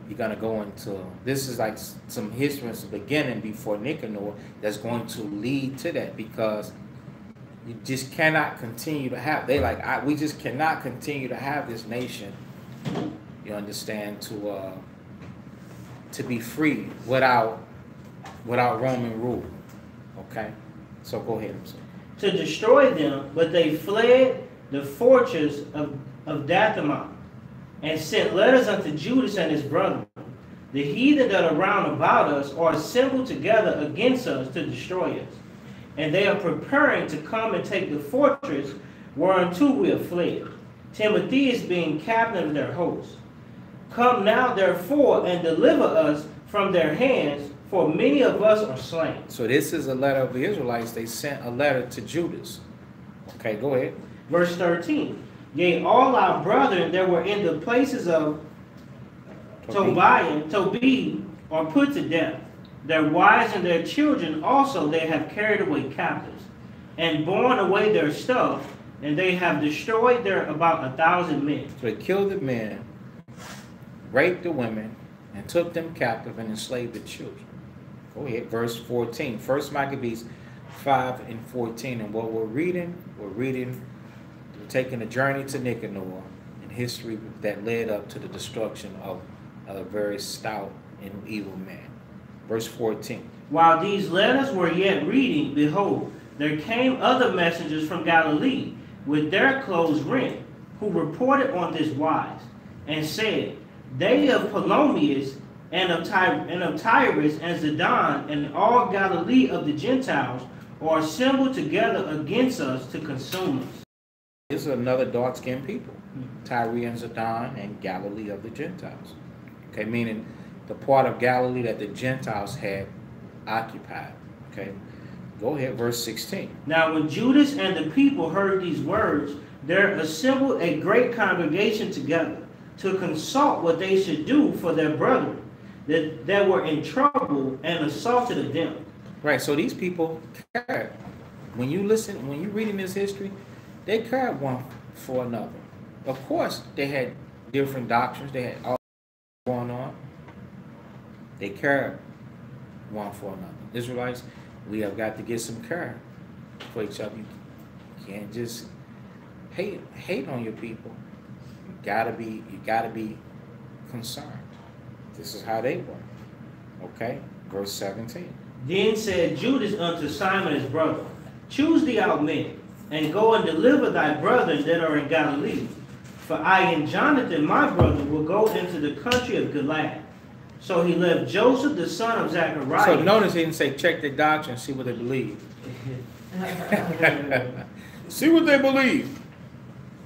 you're going to go into, this is like some history in the beginning before Nicanor that's going to lead to that, because you just cannot continue to have, we just cannot continue to have this nation, you understand, to be free without Roman rule. Okay? So go ahead. To destroy them, but they fled the fortress of Dathamah, and sent letters unto Judas and his brethren. The heathen that are round about us are assembled together against us to destroy us. And they are preparing to come and take the fortress whereunto we have fled, Timotheus being captain of their host. Come now therefore and deliver us from their hands, for many of us are slain. So this is a letter of the Israelites. They sent a letter to Judas. Okay, go ahead. Verse 13. Yea, all our brethren that were in the places of Tobiah are put to death. Their wives and their children also they have carried away captives, and borne away their stuff, and they have destroyed there about 1,000 men. So they killed the men, raped the women, and took them captive and enslaved the children. Go ahead, verse 14. 1 Maccabees 5 and 14. And what we're reading, taking a journey to Nicanor in history that led up to the destruction of a very stout and evil man. Verse 14. While these letters were yet reading, behold, there came other messengers from Galilee with their clothes rent, who reported on this wise, and said, They of Ptolemais and of Tyrus and Zidon and all Galilee of the Gentiles are assembled together against us to consume us. This is another dark-skinned people, Tyre and Zidon and Galilee of the Gentiles. Okay, meaning the part of Galilee that the Gentiles had occupied. Okay, go ahead, verse 16. Now when Judas and the people heard these words, there assembled a great congregation together to consult what they should do for their brethren that were in trouble and assaulted of them. Right, so these people cared. When you're reading this history, they cared one for another. Of course, they had different doctrines. They had all going on. They cared one for another. Israelites, we have got to get some care for each other. You can't just hate on your people. You gotta be concerned. This is how they were. Okay, verse 17. Then said Judas unto Simon his brother, Choose thee out men, and go and deliver thy brethren that are in Galilee, For I and Jonathan, my brother, will go into the country of Gilead. So he left Joseph, the son of Zechariah. So notice he didn't say check their doctrine, see what they believe. See what they believe.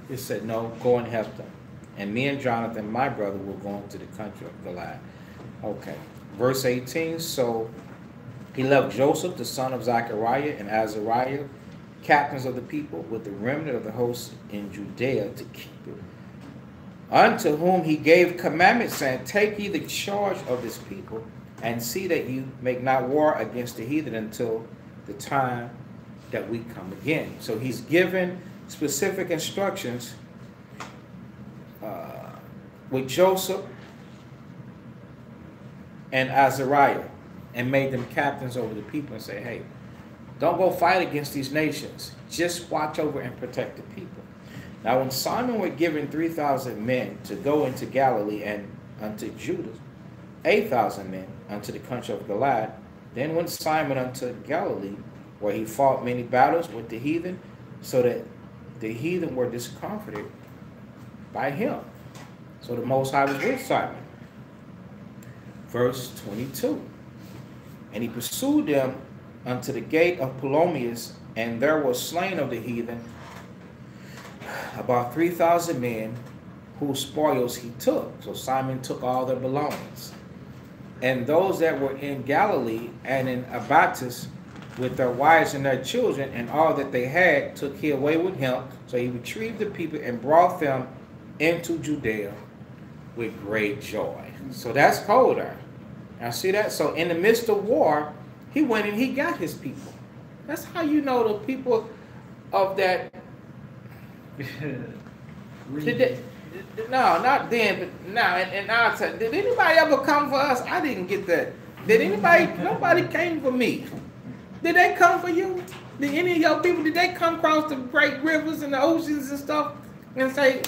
He said, no, go and help them. And me and Jonathan, my brother, will go into the country of Gilead. Okay. Verse 18, so he left Joseph, the son of Zechariah, and Azariah, captains of the people, with the remnant of the host in Judea to keep it. Unto whom he gave commandments, saying, take ye the charge of this people, and see that you make not war against the heathen until the time that we come again. So he's given specific instructions with Joseph and Azariah, and made them captains over the people, and say, hey, don't go fight against these nations. Just watch over and protect the people. Now when Simon were given 3,000 men to go into Galilee, and unto Judah 8,000 men unto the country of Gilead, then went Simon unto Galilee, where he fought many battles with the heathen, so that the heathen were discomforted by him. So the Most High was with Simon. Verse 22. And he pursued them unto the gate of Ptolemais, and there was slain of the heathen about 3,000 men, whose spoils he took. So Simon took all their belongings. And those that were in Galilee and in Abatis, with their wives and their children, and all that they had, took he away with him. So he retrieved the people and brought them into Judea with great joy. So that's colder. Now see that? So in the midst of war, he went and he got his people. That's how you know the people of that. No, not then, but now. And I'll tell you, did anybody ever come for us? I didn't get that. Did anybody? Nobody came for me. Did they come for you? Did any of your people, did they come across the great rivers and the oceans and stuff and say,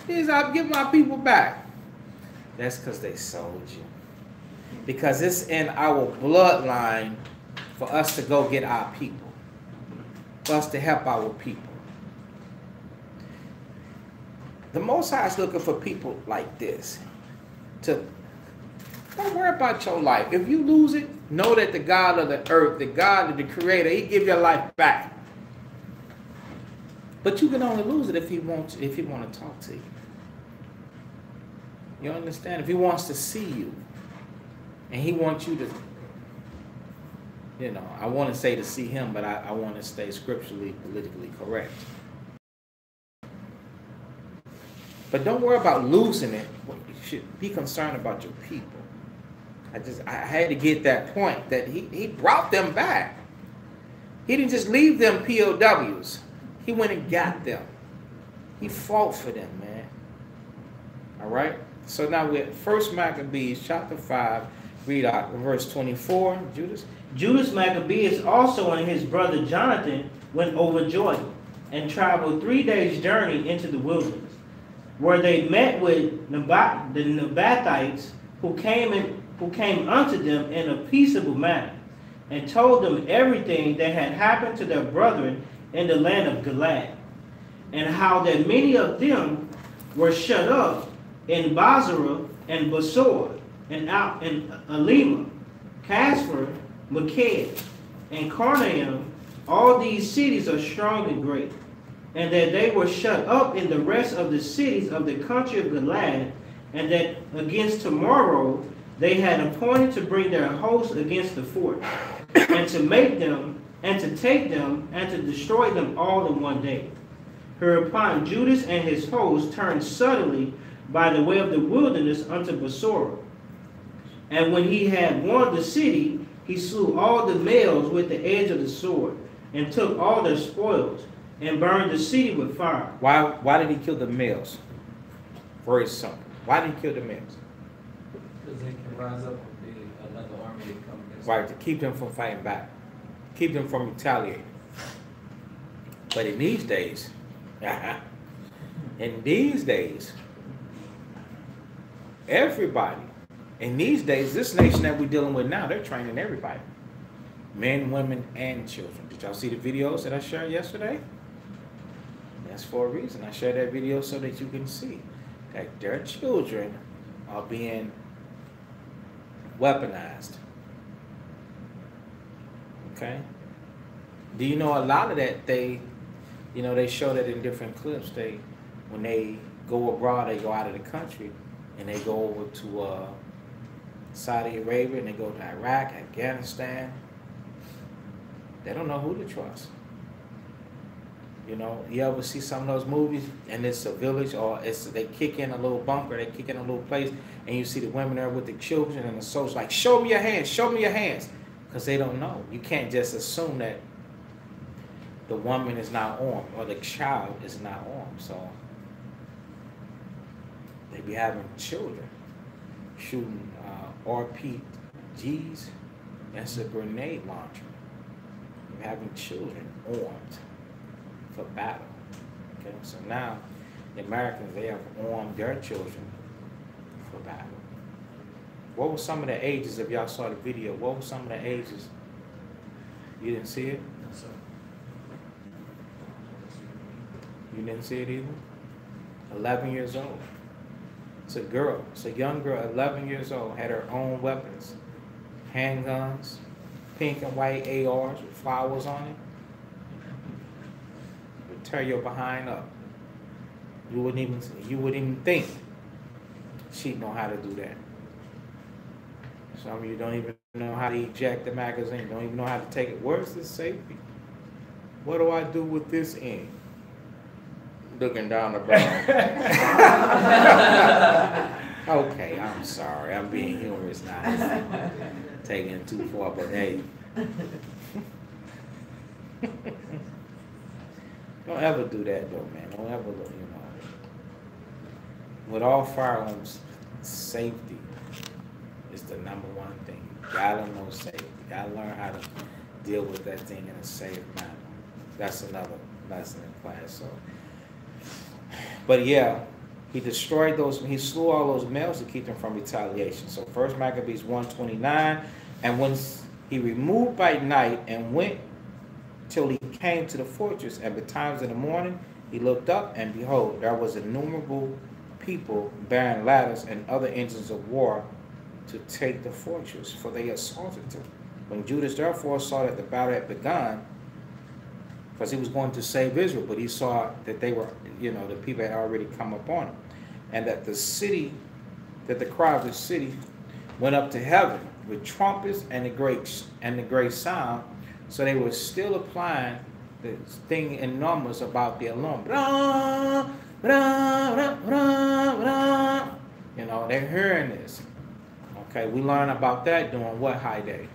please, I'll give my people back? That's because they sold you. Because it's in our bloodline for us to go get our people. For us to help our people. The Most High is looking for people like this. Don't worry about your life. If you lose it, know that the God of the earth, the God of the Creator, He give your life back. But you can only lose it if He wants to talk to you. You understand? If He wants to see you, and He wants you to, I want to say to see Him, but I want to stay scripturally, politically correct. But don't worry about losing it. You should be concerned about your people. I had to get that point that he brought them back. He didn't just leave them POWs. He went and got them. He fought for them, man. All right? So now we're at 1 Maccabees chapter 5. Read out verse 24. Judas Maccabeus also and his brother Jonathan went over Jordan and traveled 3 days' journey into the wilderness, where they met with the Nabathites, who came unto them in a peaceable manner, and told them everything that had happened to their brethren in the land of Gilead, and how that many of them were shut up in Basra and Besor, and out in Alima, Casper, Maked, and Carnaim. All these cities are strong and great, and that they were shut up in the rest of the cities of the country of Gilead, and that against tomorrow they had appointed to bring their hosts against the fort, and to make them, and to take them, and to destroy them all in one day. Hereupon Judas and his host turned suddenly by the way of the wilderness unto Besora. And when he had won the city, he slew all the males with the edge of the sword, and took all their spoils, and burned the city with fire. Why did he kill the males? Very simple. Why did he kill the males? Because they can rise up and be another army to come against Right, to keep them from fighting back. Keep them from retaliating. But in these days, everybody, this nation that we're dealing with now, they're training everybody. Men, women, and children. Did y'all see the videos that I shared yesterday? That's for a reason. I shared that video so that you can see that their children are being weaponized. Okay? Do you know a lot of that they show that in different clips. When they go abroad, they go out of the country and they go over to Saudi Arabia and they go to Iraq, Afghanistan. They don't know who to trust. You know, you ever see some of those movies and it's a village or they kick in a little bunker, they kick in a little place, and you see the women there with the children and the soldiers like, show me your hands, show me your hands. Because they don't know. You can't just assume that the woman is not armed or the child is not armed. So they be having children shooting RPGs. That's a grenade launcher. You're having children armed for battle. Okay, so now the Americans, they have armed their children for battle. What were some of the ages, if y'all saw the video, what were some of the ages? You didn't see it? No, sir. You didn't see it either? 11 years old. It's a girl. It's a young girl, 11 years old, had her own weapons. Handguns, pink and white ARs with flowers on it. Would tear your behind up. You wouldn't even think she'd know how to do that. Some of you don't even know how to eject the magazine. Don't even know how to take it. Where's the safety? What do I do with this end? Looking down the barrel. Okay, I'm sorry. I'm being humorous now. Taking it too far, but hey. Don't ever do that though, man. Don't ever look, With all firearms, safety is the number one thing. You gotta know safety. You gotta learn how to deal with that thing in a safe manner. That's another lesson in class. So, but yeah, he destroyed those. He slew all those males to keep them from retaliation. So, 1 Maccabees 1:29, and when he removed by night and went till he came to the fortress, and betimes in the morning he looked up, and behold, there was innumerable people bearing ladders and other engines of war to take the fortress, for they assaulted it. When Judas therefore saw that the battle had begun, because he was going to save Israel, but he saw that they were, the people had already come upon him, and that the cry of the city went up to heaven with trumpets and the great sound. So they were still applying the thing in numbers about the alarm. Blah, blah, blah, blah, blah. They're hearing this. Okay, we learn about that during what high day?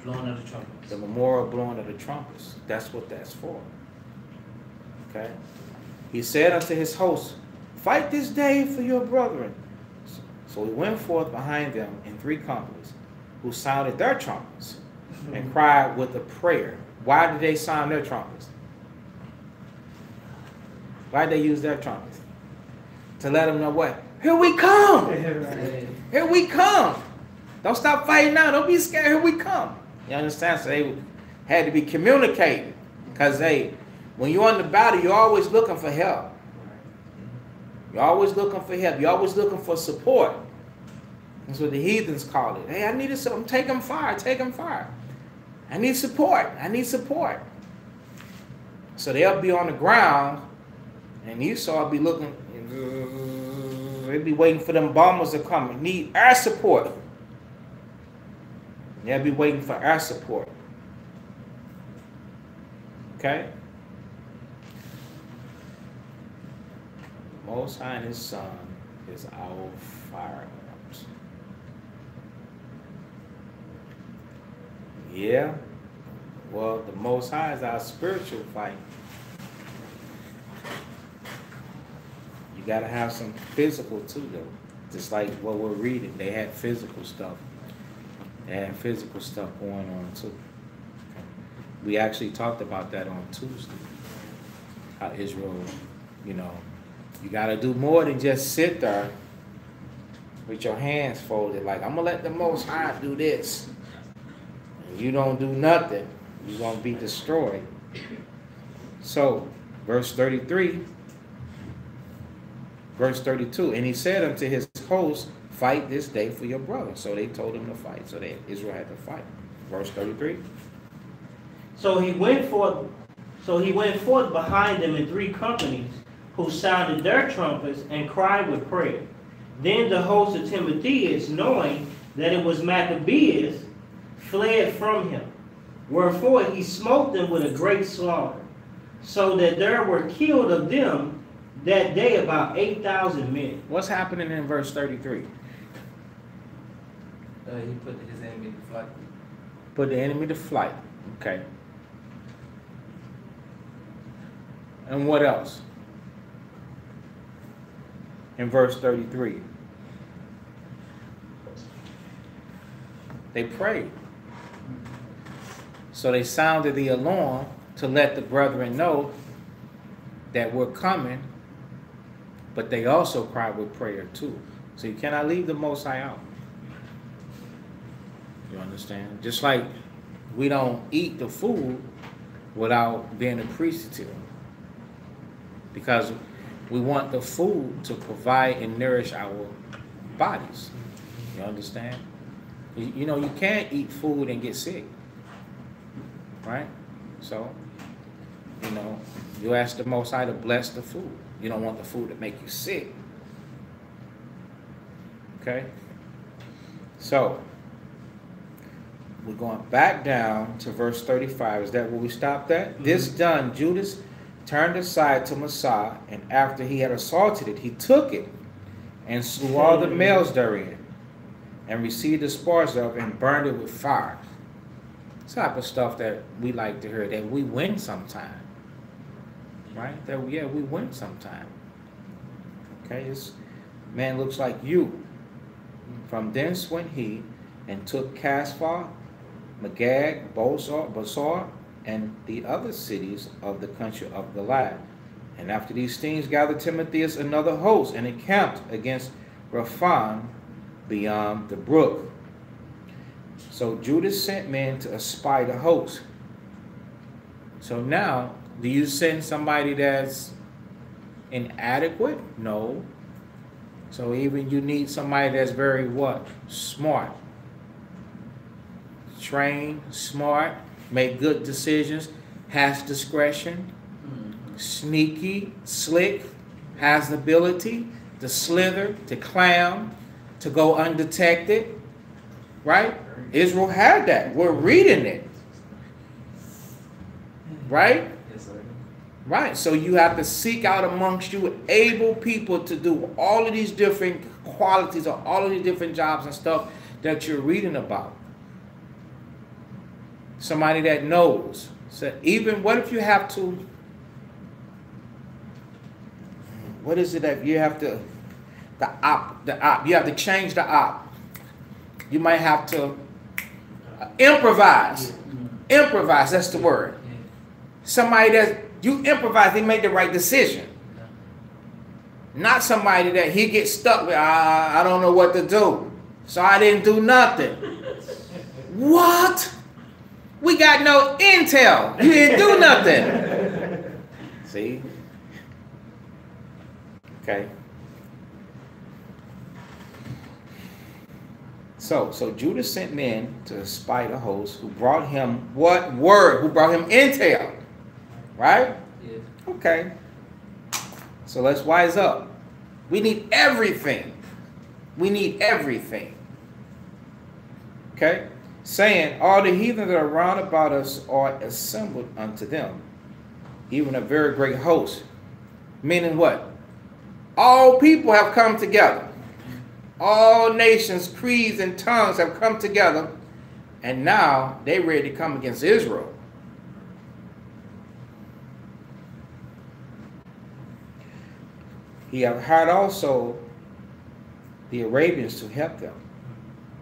Blowing of the trumpets. The memorial blowing of the trumpets. That's what that's for. Okay? He said unto his host, fight this day for your brethren. So he went forth behind them in 3 companies, who sounded their trumpets and cried with a prayer. Why did they sound their trumpets? Why did they use their trumpets? To let them know what? Here we come! Here we come! Don't stop fighting now. Don't be scared. Here we come. You understand? So they had to be communicated. Because when you're on the battle, you're always looking for help. You're always looking for help. You're always looking for support. That's what the heathens call it. Hey, I needed something. Take them fire. Take them fire. I need support. I need support. So they'll be on the ground, and Esau will be looking. They'll be waiting for them bombers to come. Need air support. They'll be waiting for air support. Okay? Most High and His Son is our firearms. Yeah. Well, the Most High is our spiritual fight. You got to have some physical too, though. Just like what we're reading, they had physical stuff. They had physical stuff going on too. We actually talked about that on Tuesday. How Israel, you got to do more than just sit there with your hands folded. Like, I'm going to let the Most High do this. And you don't do nothing, you're going to be destroyed. So, verse 33, verse 32, and he said unto his host, fight this day for your brother. So they told him to fight. So Israel had to fight. Verse 33. So he went forth behind them in 3 companies, who sounded their trumpets and cried with prayer. Then the host of Timotheus, knowing that it was Maccabeus, fled from him. Wherefore he smote them with a great slaughter, so that there were killed of them that day about 8,000 men. What's happening in verse 33? He put his enemy to flight. Put the enemy to flight. Okay. And what else? In verse 33. They prayed. So they sounded the alarm to let the brethren know that we're coming, but they also cried with prayer too. So you cannot leave the Most High out. You understand? Just like we don't eat the food without being appreciative, because we want the food to provide and nourish our bodies. You understand? You know, you can't eat food and get sick, right? So, you know, you ask the Most High to bless the food. You don't want the food to make you sick. Okay? So, we're going back down to verse 35. Is that where we stopped at? Mm-hmm. This done, Judas turned aside to Massa, and after he had assaulted it, he took it and slew all the males therein, and received the spoils of it, and burned it with fire. This type of stuff that we like to hear, that we win sometime. Right? That, yeah, we win sometime. Okay, this man looks like you. From thence went he, and took Caspha, Magag, Bosor, and the other cities of the country of Galiad. And after these things gathered Timotheus another host, and encamped against Raphan beyond the brook. So Judas sent men to espy the host. So now, do you send somebody that's inadequate? No. So even you need somebody that's very what? Smart. Trained, smart, make good decisions, has discretion, sneaky, slick, has the ability to slither, to clam, to go undetected. Right? Israel had that. We're reading it. Right? Yes, sir. Right. So you have to seek out amongst you able people to do all of these different qualities or all of these different jobs and stuff that you're reading about. Somebody that knows. So even what if you have to, what is it that you have to, you have to change the op. You might have to improvise. Improvise, that's the word. Somebody that you improvise, they make the right decision. Not somebody that he gets stuck with, I don't know what to do, so I didn't do nothing. What? We got no intel. You didn't do nothing. See? Okay. So Judas sent men to spy the host, who brought him what word? Who brought him intel. Right? Yes. Okay. So let's wise up. We need everything. We need everything. Okay? Saying, all the heathen that are round about us are assembled unto them, even a very great host. Meaning what? All people have come together. All nations, creeds, and tongues have come together, and now they're ready to come against Israel. He have hired also the Arabians to help them,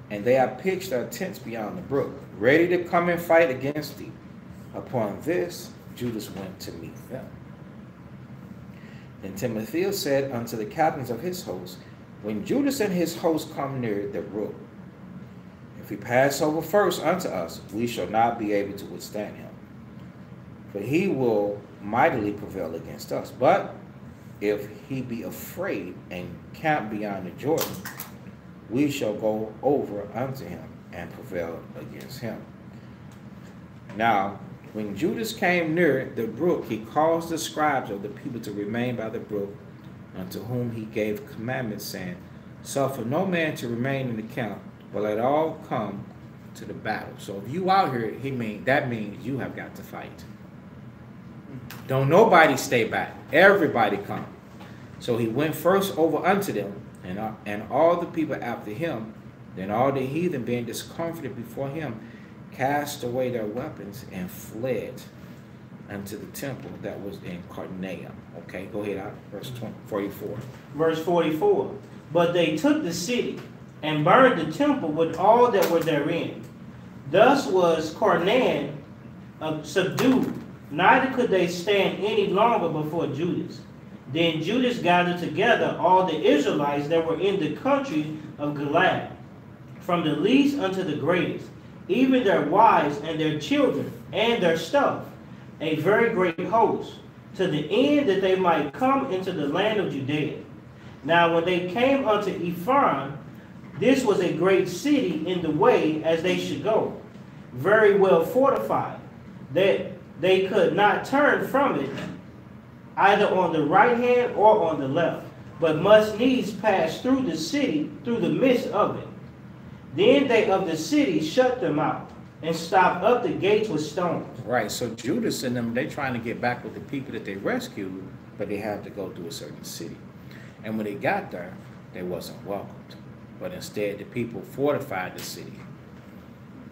and they have pitched their tents beyond the brook, ready to come and fight against thee. Upon this, Judas went to meet them. Then Timotheus said unto the captains of his host, when Judas and his host come near the brook, if he pass over first unto us, we shall not be able to withstand him. for he will mightily prevail against us. But if he be afraid and camp beyond the Jordan, we shall go over unto him and prevail against him. Now, when Judas came near the brook, he caused the scribes of the people to remain by the brook, unto whom he gave commandments, saying, suffer no man to remain in the camp, but let all come to the battle. So if you out here, that means you have got to fight. Don't nobody stay back. Everybody come. So he went first over unto them, and all the people after him. Then all the heathen, being discomfited before him, cast away their weapons and fled unto the temple that was in Carnaeum. Okay, go ahead, verse 44. Verse 44. But they took the city and burned the temple with all that were therein. Thus was Carnaeum subdued, neither could they stand any longer before Judas. Then Judas gathered together all the Israelites that were in the country of Gilead, from the least unto the greatest, even their wives and their children and their stuff, a very great host, to the end that they might come into the land of Judea. Now when they came unto Ephraim, this was a great city in the way as they should go, very well fortified, that they could not turn from it, either on the right hand or on the left, but must needs pass through the city, through the midst of it. Then they of the city shut them out, and stopped up the gates with stones. Right, so Judas and them, they trying to get back with the people that they rescued, but they had to go through a certain city. And when they got there, they wasn't welcomed. But instead, the people fortified the city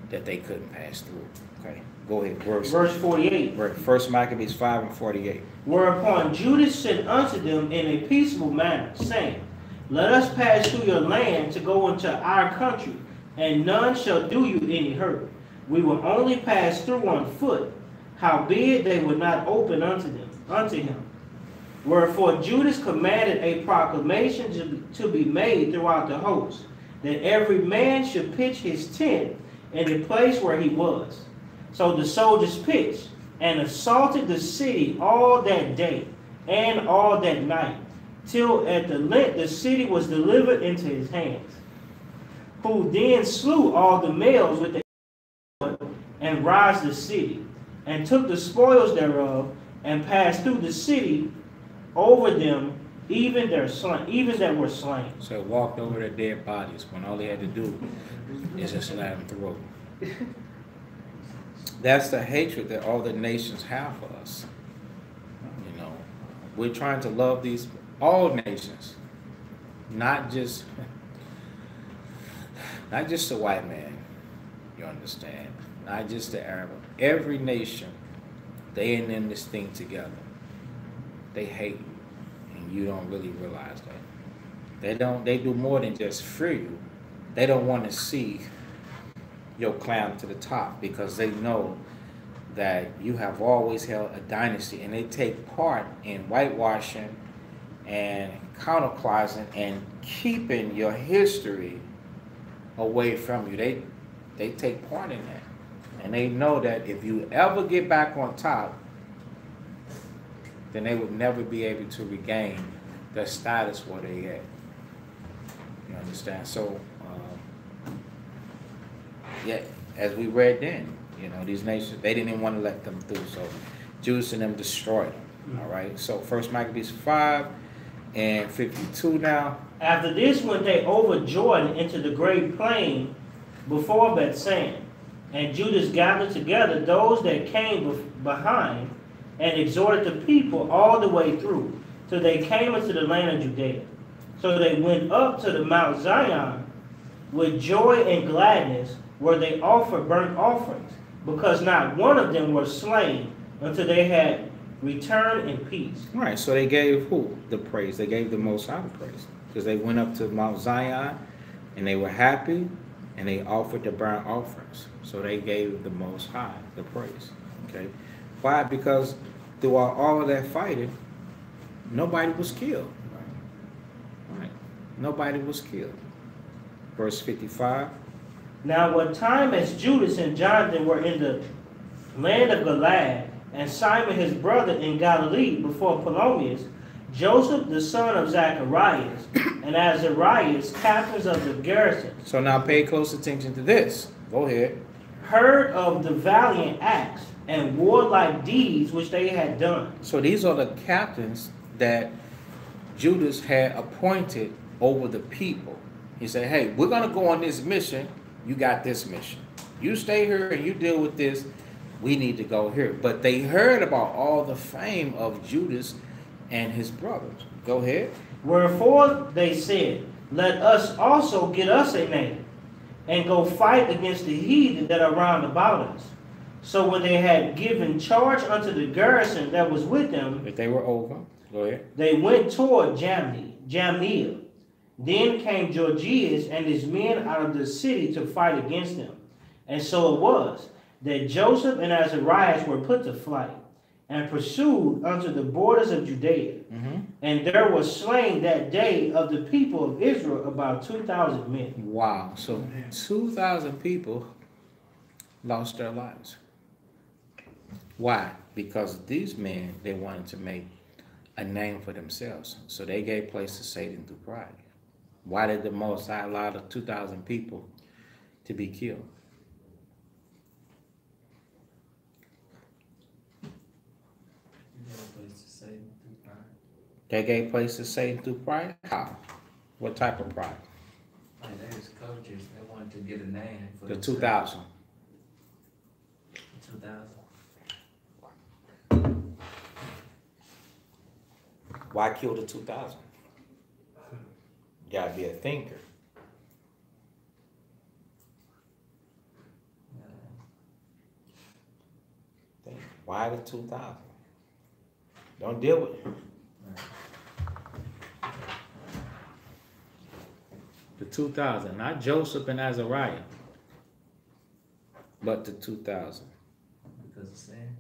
that they couldn't pass through. Okay, go ahead. Verse 48. First Maccabees 5 and 48. Whereupon Judas sent unto them in a peaceable manner, saying, let us pass through your land to go into our country, and none shall do you any hurt. We will only pass through on foot. Howbeit they would not open unto him. Wherefore Judas commanded a proclamation to be made throughout the host, that every man should pitch his tent in the place where he was. So the soldiers pitched, and assaulted the city all that day and all that night, till at the length the city was delivered into his hands, who then slew all the males with the sword, and razed the city, and took the spoils thereof, and passed through the city over them, even that were slain. So walked over their dead bodies when all they had to do is just let them through. That's the hatred that all the nations have for us. You know, we're trying to love all nations, not just the white man. You understand? Not just the Arab. Every nation, they ain't in this thing together. They hate you, and you don't really realize that. They do more than just fear you. They don't want to see your climb to the top, because they know that you have always held a dynasty, and they take part in whitewashing and counterclassing and keeping your history away from you. They take part in that, and they know that if you ever get back on top, then they would never be able to regain the status where they at. You understand? So, yeah, as we read then, you know, these nations, they didn't even want to let them through. So, Judas and them destroyed them. All right. So, First Maccabees 5 and 52 now. After this went they over Jordan into the great plain before Bethsan, and Judas gathered together those that came behind, and exhorted the people all the way through, till they came into the land of Judea. So they went up to the Mount Zion with joy and gladness, where they offered burnt offerings, because not one of them was slain until they had returned in peace. Right, so they gave who the praise? They gave the Most High the praise, because they went up to Mount Zion, and they were happy, and they offered the burnt offerings. So they gave the Most High the praise. Okay, why? Because throughout all of that fighting, nobody was killed. Right, nobody was killed. Verse 55. Now what time as Judas and Jonathan were in the land of Gilead, and Simon his brother in Galilee before Ptolemais, Joseph the son of Zacharias, and Azarias, captains of the garrison. So now pay close attention to this. Go ahead. Heard of the valiant acts and warlike deeds which they had done. So these are the captains that Judas had appointed over the people. He said, hey, we're going to go on this mission. You got this mission. You stay here and you deal with this. We need to go here. But they heard about all the fame of Judas and his brothers. Go ahead. Wherefore they said, let us also get us a name, and go fight against the heathen that are round about us. So when they had given charge unto the garrison that was with them, If they were over, go ahead. they went toward Jamnia. Then came Georgius and his men out of the city to fight against them. And so it was that Joseph and Azarias were put to flight, and pursued unto the borders of Judea. And there was slain that day of the people of Israel about 2,000 men. Wow. So 2,000 people lost their lives. Why? Because these men, they wanted to make a name for themselves. So they gave place to Satan through pride. Why did the Most High allow the 2,000 people to be killed? They gave place to Satan through pride? How? What type of pride? Like they was coaches. They wanted to get a name for The themselves. 2,000. 2,000. Why kill the 2,000? You gotta be a thinker. Think. Why the 2,000? Don't deal with it. The 2,000, not Joseph and Azariah, but the 2,000. Because of sin.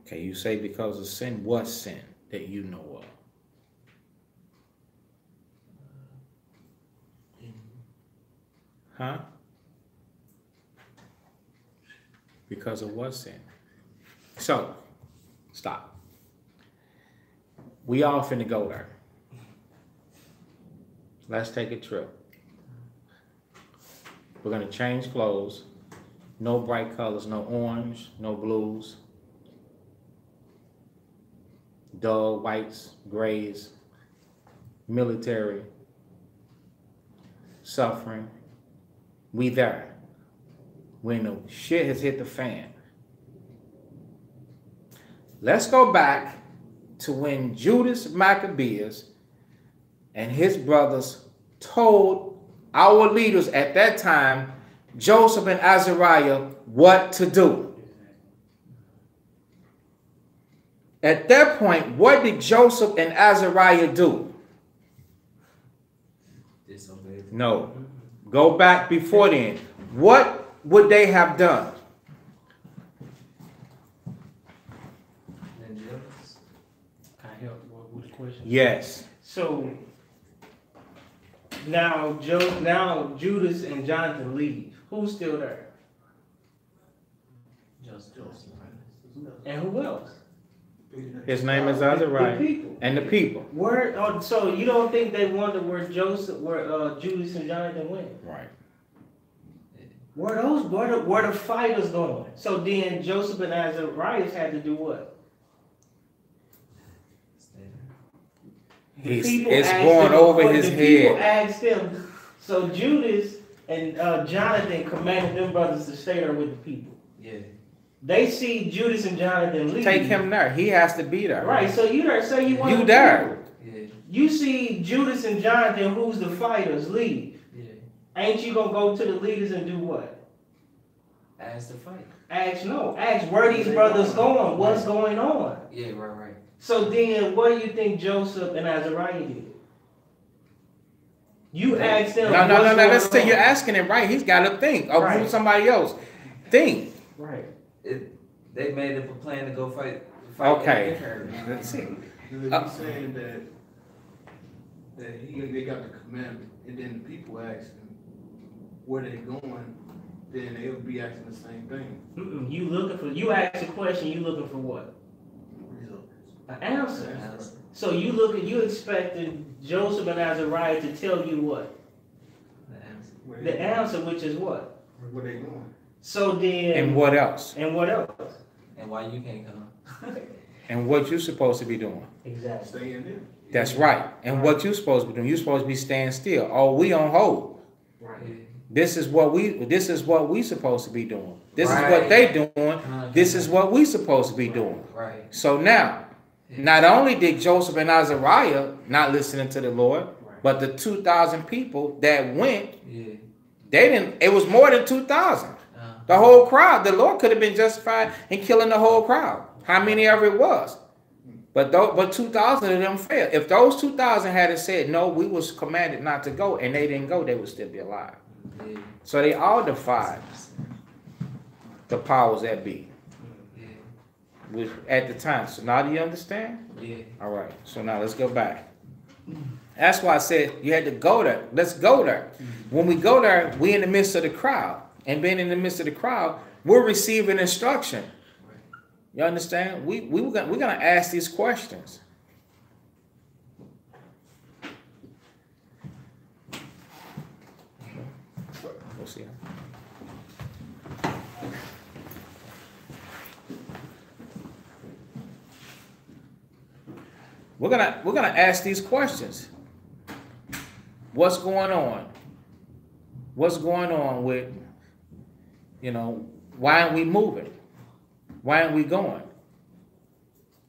Okay, you say because of sin. What sin that you know of? Huh? Because of what sin? So, stop. We all finna go there. Let's take a trip. We're gonna change clothes. No bright colors, no orange, no blues. Dull whites, grays, military, suffering. We there. When the shit has hit the fan. Let's go back to when Judas Maccabeus and his brothers told our leaders at that time, Joseph and Azariah, what to do. At that point, what did Joseph and Azariah do? Disobeyed. No. Go back before then. What would they have done? Then jealous. Can I help with the question? Yes. So now Judas and Jonathan leave. Who's still there? Joseph. And who else? His name is The Azariah. people. And the people. Where? Oh, so you don't think they wonder where Judas and Jonathan went? Right. Where the fighters going? So then Joseph and Azariah had to do what? It's asked going them- over his the people head. asked them. So Judas and Jonathan commanded them brothers to stay there with the people. Yeah. They see Judas and Jonathan leave. Take him there. He has to be there. Right. So you there? Say you want You there. Yeah. You see Judas and Jonathan, who's the fighters, leave. Yeah. Ain't you gonna go to the leaders and do what? Ask to fight. Ask no. Ask where these brothers going. What's going on? Yeah, right. So then, what do you think Joseph and Azariah did? You asked them. No. what's Let's going say you're on. asking it right. He's got to think of Right. who somebody else. Think. Right. They made up a plan to go fight Okay. the Let's see. He's saying that they got the commandment, and then the people asked him where they going, then they'll be asking the same thing. You ask a question, you looking for what? Results. An answer. So you expected Joseph and Azariah to tell you what? The answer, which is what? Where they going? So then. And what else? And what else? And why you can't come? And what you supposed to be doing? Exactly. Stay in there. That's right. And what you supposed to be doing? You supposed to be standing still. Oh, we on hold. Right. This is what we supposed to be doing. This is Right. what they doing. This is what we supposed to be doing. Right. So now, not only did Joseph and Azariah not listening to the Lord, but the 2,000 people that went, they didn't. It was more than 2,000. The whole crowd. The Lord could have been justified in killing the whole crowd. How many ever it was. But 2,000 of them failed. If those 2,000 had said, no, we was commanded not to go, and they didn't go, they would still be alive. So they all defied the powers that be. At the time. So now do you understand? Yeah. All right. So now let's go back. That's why I said you had to go there. Let's go there. When we go there, we in the midst of the crowd. And being in the midst of the crowd, we're receiving instruction. You understand? We're gonna ask these questions. We'll see. We're gonna ask these questions. What's going on? What's going on with, why aren't we moving? Why aren't we going?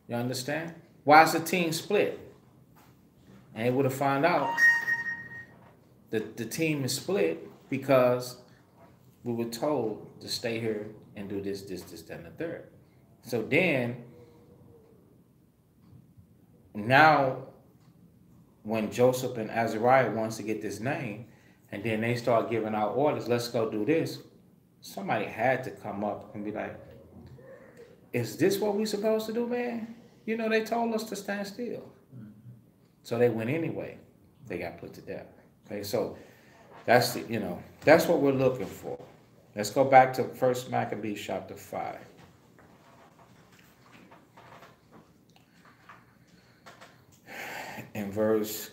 You understand? Why is the team split? And they would have found out that the team is split because we were told to stay here and do this, that, and the third. So then, now, when Joseph and Azariah wants to get this name, and then they start giving out orders, let's go do this, somebody had to come up and be like, is this what we supposed to do, man? They told us to stand still. So they went anyway. They got put to death. Okay, so that's that's what we're looking for. Let's go back to 1 Maccabees chapter 5. In verse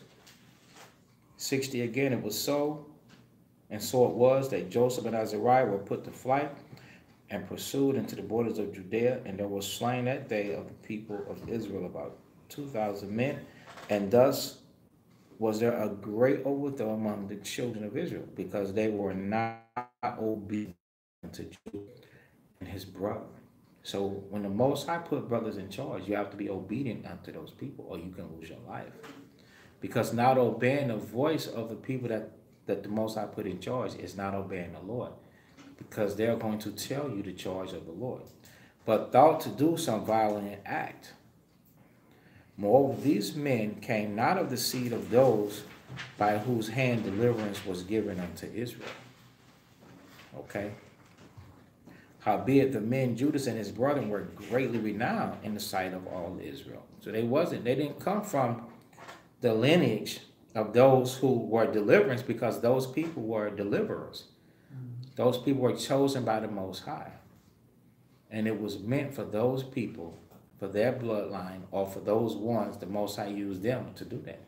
60 again, it was so, and so it was that Joseph and Azariah were put to flight and pursued into the borders of Judea, and there was slain that day of the people of Israel about 2,000 men, and thus was there a great overthrow among the children of Israel, because they were not obedient to Judah and his brother. So when the Most High put brothers in charge, you have to be obedient unto those people, or you can lose your life. Because not obeying the voice of the people that the Most High put in charge is not obeying the Lord. Because they're going to tell you the charge of the Lord, but thought to do some violent act. Moreover, these men came not of the seed of those by whose hand deliverance was given unto Israel. Okay? Howbeit the men Judas and his brethren were greatly renowned in the sight of all Israel. So they didn't come from the lineage of those who were deliverance, because those people were deliverers. Those people were chosen by the Most High. And it was meant for those people, for their bloodline, or for those ones, the Most High used them to do that.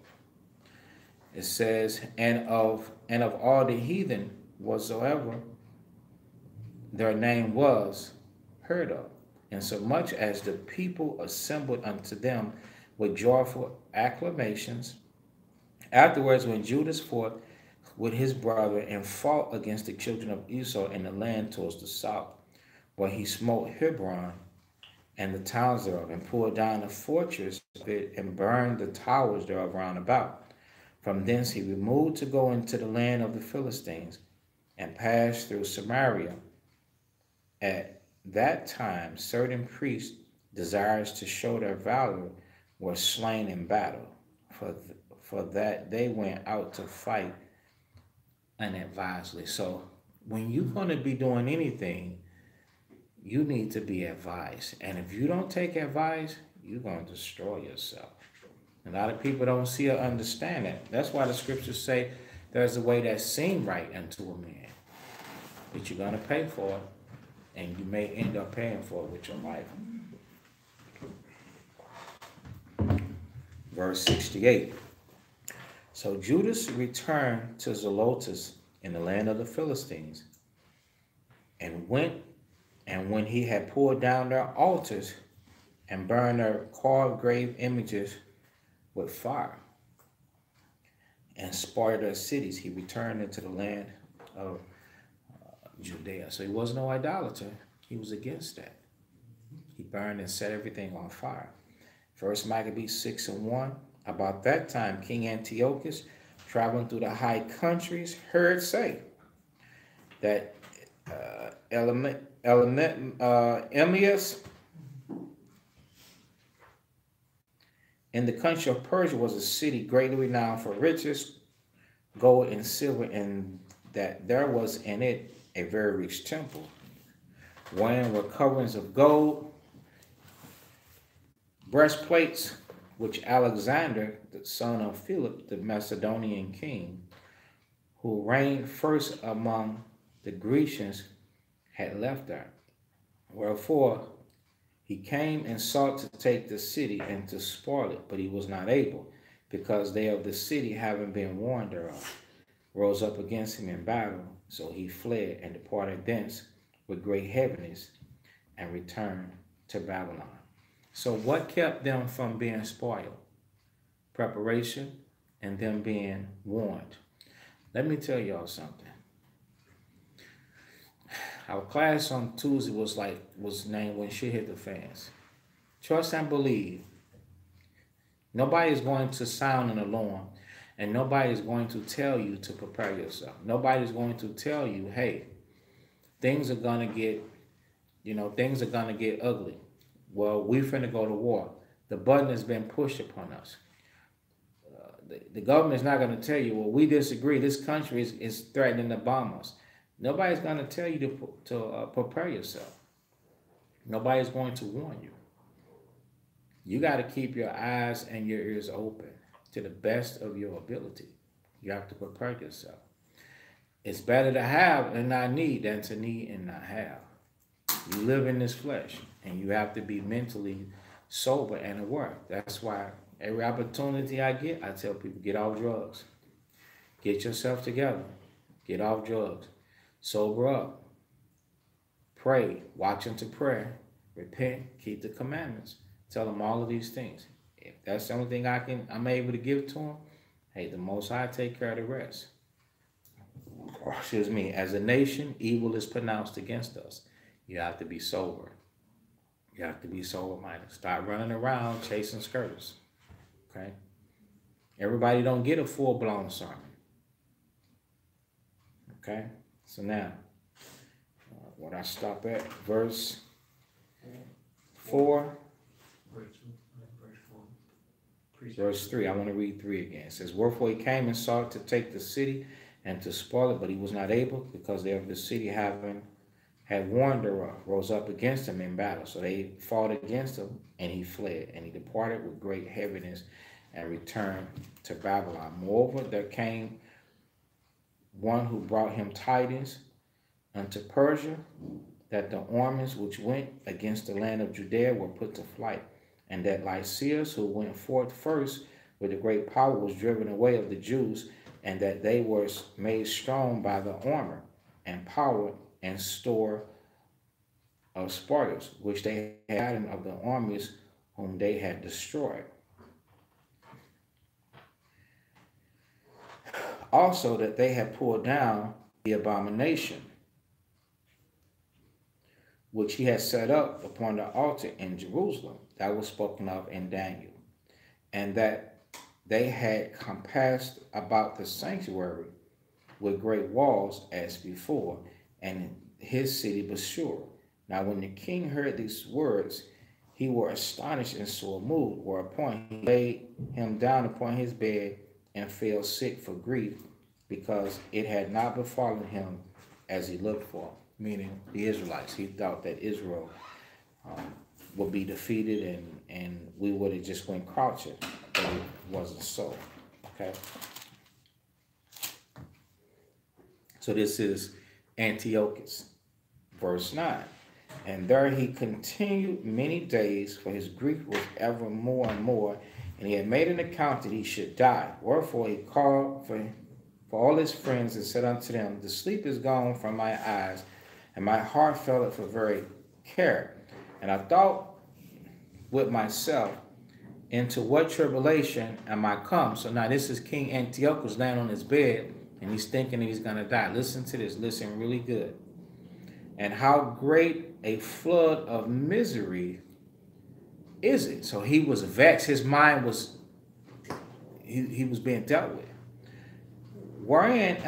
It says, and of all the heathen whatsoever their name was heard of, insomuch as the people assembled unto them with joyful acclamations. Afterwards, when Judas fought with his brother and fought against the children of Esau in the land towards the south, where he smote Hebron and the towns thereof, and pulled down the fortress of it, and burned the towers thereof round about. From thence he removed to go into the land of the Philistines, and passed through Samaria. At that time certain priests, desirous to show their valor, were slain in battle, for that they went out to fight unadvisedly. So when you're going to be doing anything, you need to be advised. And if you don't take advice, you're going to destroy yourself. A lot of people don't see or understand that. That's why the scriptures say there's a way that seems right unto a man, that you're going to pay for it, and you may end up paying for it with your life. Verse 68. So Judas returned to Zelotes in the land of the Philistines, and when he had pulled down their altars and burned their carved grave images with fire and spoiled their cities, he returned into the land of Judea. So he was no idolater. He was against that. He burned and set everything on fire. First Maccabees 6:1. About that time, King Antiochus, traveling through the high countries, heard say that Emmaus in the country of Persia was a city greatly renowned for riches, gold and silver, and that there was in it a very rich temple, wherein were coverings of gold, breastplates, which Alexander, the son of Philip, the Macedonian king, who reigned first among the Grecians, had left there. Wherefore he came and sought to take the city and to spoil it, but he was not able, because they of the city, having been warned thereof, rose up against him in battle. So he fled and departed thence with great heaviness and returned to Babylon. So what kept them from being spoiled? Preparation and them being warned. Let me tell y'all something. Our class on Tuesday was named When Shit Hit the Fans. Trust and believe. Nobody is going to sound an alarm, and nobody is going to tell you to prepare yourself. Nobody is going to tell you, hey, things are gonna get ugly. Well, we're finna go to war. The button has been pushed upon us. The government's not going to tell you, well, we disagree. This country is threatening to bomb us. Nobody's going to tell you to prepare yourself. Nobody's going to warn you. You got to keep your eyes and your ears open to the best of your ability. You have to prepare yourself. It's better to have and not need than to need and not have. You live in this flesh, and you have to be mentally sober and aware. That's why every opportunity I get, I tell people, get off drugs. Get yourself together. Get off drugs. Sober up. Pray. Watch unto prayer. Repent. Keep the commandments. Tell them all of these things. If that's the only thing I'm able to give to them, hey, the Most High take care of the rest. Excuse me. As a nation, evil is pronounced against us. You have to be sober. You have to be sober-minded. Stop running around chasing skirts. Okay? Everybody don't get a full-blown sermon. Okay? So now, what I stop at, verse 4. Verse 3. I want to read 3 again. It says, wherefore he came and sought to take the city and to spoil it, but he was not able, because they of the city had warned thereof, rose up against him in battle. So they fought against him, and he fled, and he departed with great heaviness and returned to Babylon. Moreover, there came one who brought him tidings unto Persia, that the armies which went against the land of Judea were put to flight, and that Lysias, who went forth first with a great power, was driven away of the Jews, and that they were made strong by the armor and power and store of spoils, which they had of the armies whom they had destroyed. Also that they had pulled down the abomination which he had set up upon the altar in Jerusalem, that was spoken of in Daniel, and that they had compassed about the sanctuary with great walls as before, and his city was sure. Now when the king heard these words, he were astonished and sore moved, whereupon he laid him down upon his bed and fell sick for grief, because it had not befallen him as he looked for. Meaning the Israelites. He thought that Israel would be defeated and we would have just went crouching, but it wasn't so. Okay. So this is Antiochus. Verse 9. And there he continued many days, for his grief was ever more and more, and he had made an account that he should die. Wherefore he called for all his friends and said unto them, the sleep is gone from my eyes, and my heart faileth for very care. And I thought with myself, into what tribulation am I come? So now this is King Antiochus laying on his bed, and he's thinking that he's going to die. Listen to this. Listen really good. And how great a flood of misery is it? So he was vexed. His mind was, he was being dealt with. Wherein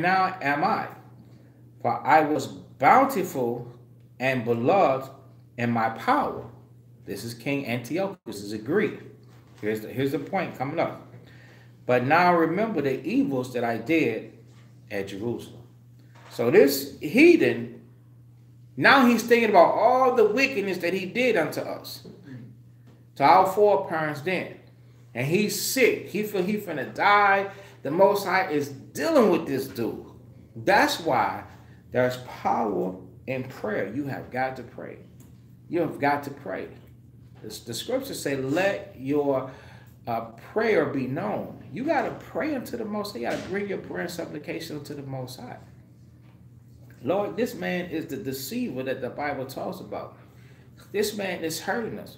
now am I? For I was bountiful and beloved in my power. This is King Antiochus. This is a Greek. Here's the point coming up. But now remember the evils that I did at Jerusalem. So this heathen, now he's thinking about all the wickedness that he did unto us, to our foreparents then. And he's sick. He feel he finna die. The Most High is dealing with this dude. That's why there's power in prayer. You have got to pray. You have got to pray. The scriptures say, let your prayer be known. You got to pray unto the Most High. You got to bring your prayer and supplication to the Most High. Lord, this man is the deceiver that the Bible talks about. This man is hurting us.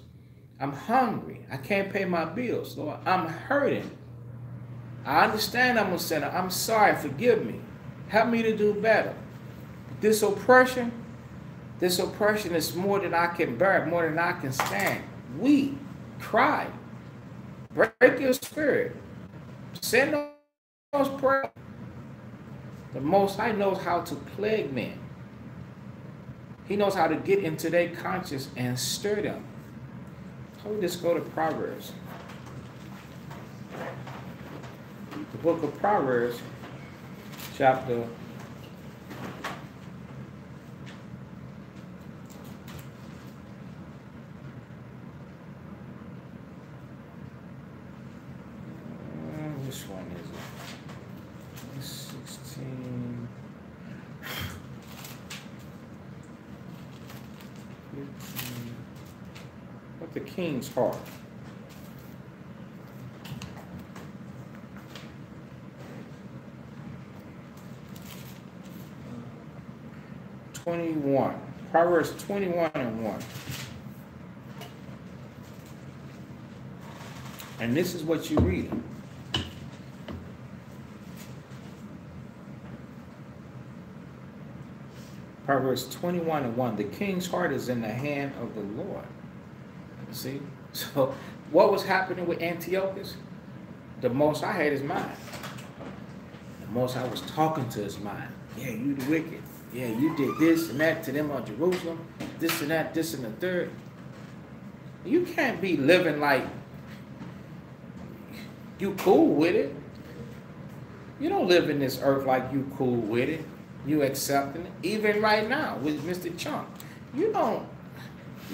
I'm hungry. I can't pay my bills. Lord, I'm hurting. I understand I'm a sinner. I'm sorry. Forgive me. Help me to do better. This oppression is more than I can bear, more than I can stand. Weep, cry, break your spirit. Send those prayers. The Most High knows how to plague men. He knows how to get into their conscience and stir them. So we just go to Proverbs. The book of Proverbs, chapter 16. What the king's heart? Proverbs 21 and 1. And this is what you read. Proverbs 21 and 1. The king's heart is in the hand of the Lord. See? So what was happening with Antiochus? The Most High had his mind. The Most High was talking to his mind. Yeah, you the wicked. Yeah, you did this and that to them on Jerusalem. This and that, this and the third. You can't be living like you cool with it. You don't live in this earth like you cool with it. You accepting it. Even right now with Mr. Chunk. You don't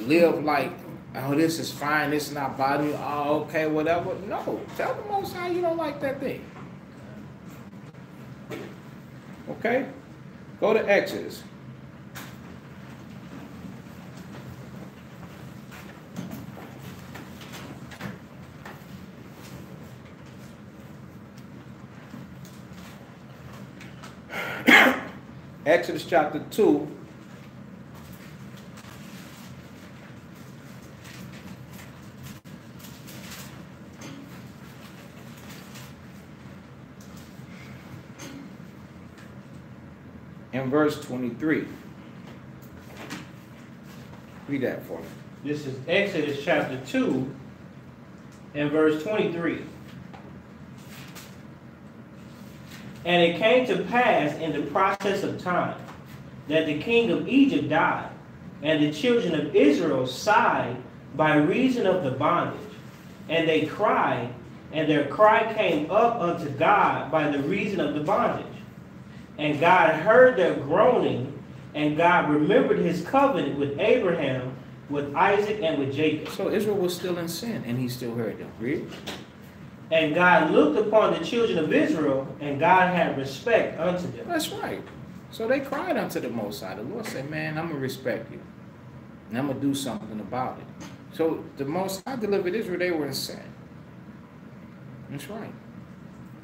live like, oh, this is fine, this is not bothering you. Oh, okay, whatever. No. Tell the Most High you don't like that thing. Okay? Go to Exodus. Exodus chapter 2. And verse 23. Read that for me. This is Exodus chapter 2 and verse 23. And it came to pass in the process of time that the king of Egypt died, and the children of Israel sighed by reason of the bondage. And they cried, and their cry came up unto God by the reason of the bondage. And God heard their groaning, and God remembered his covenant with Abraham, with Isaac, and with Jacob. So Israel was still in sin, and he still heard them. Read. And God looked upon the children of Israel, and God had respect unto them. That's right. So they cried unto the Most High. The Lord said, man, I'm going to respect you. And I'm going to do something about it. So the Most High delivered Israel. They were in sin. That's right.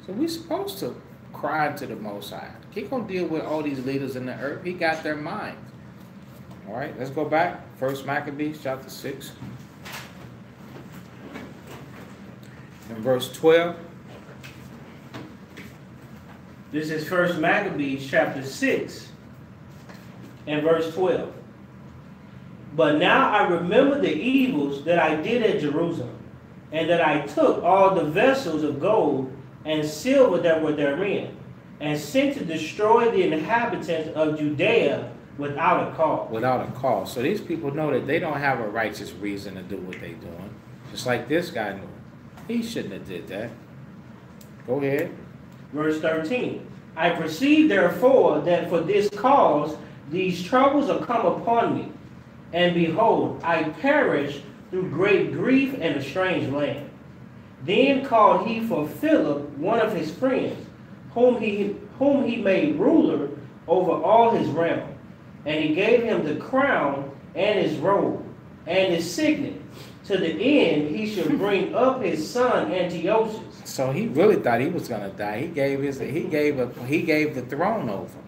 So we're supposed to cry to the Most High. He going to deal with all these leaders in the earth. He got their minds. All right, let's go back. 1 Maccabees chapter 6. In verse 12. This is 1 Maccabees chapter 6 and verse 12. But now I remember the evils that I did at Jerusalem, and that I took all the vessels of gold and silver that were therein, and sent to destroy the inhabitants of Judea without a cause. Without a cause. So these people know that they don't have a righteous reason to do what they're doing. Just like this guy knew. He shouldn't have did that. Go ahead. Verse 13. I perceive therefore that for this cause these troubles are come upon me. And behold, I perish through great grief in a strange land. Then called he for Philip, one of his friends, whom he made ruler over all his realm. And he gave him the crown and his robe and his signet, to the end he should bring up his son Antiochus. So he really thought he was gonna die. He gave the throne over.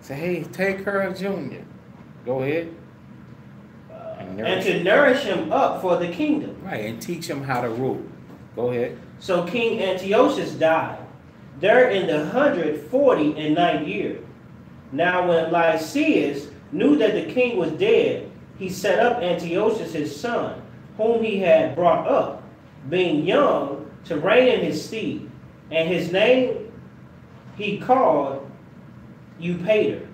Say, hey, take her of Junior. Go ahead. And to nourish him up for the kingdom. Right, and teach him how to rule. Go ahead. So King Antiochus died there in the 149th year. Now when Lysias knew that the king was dead, he set up Antiochus his son, whom he had brought up, being young, to reign in his stead. And his name he called Eupator.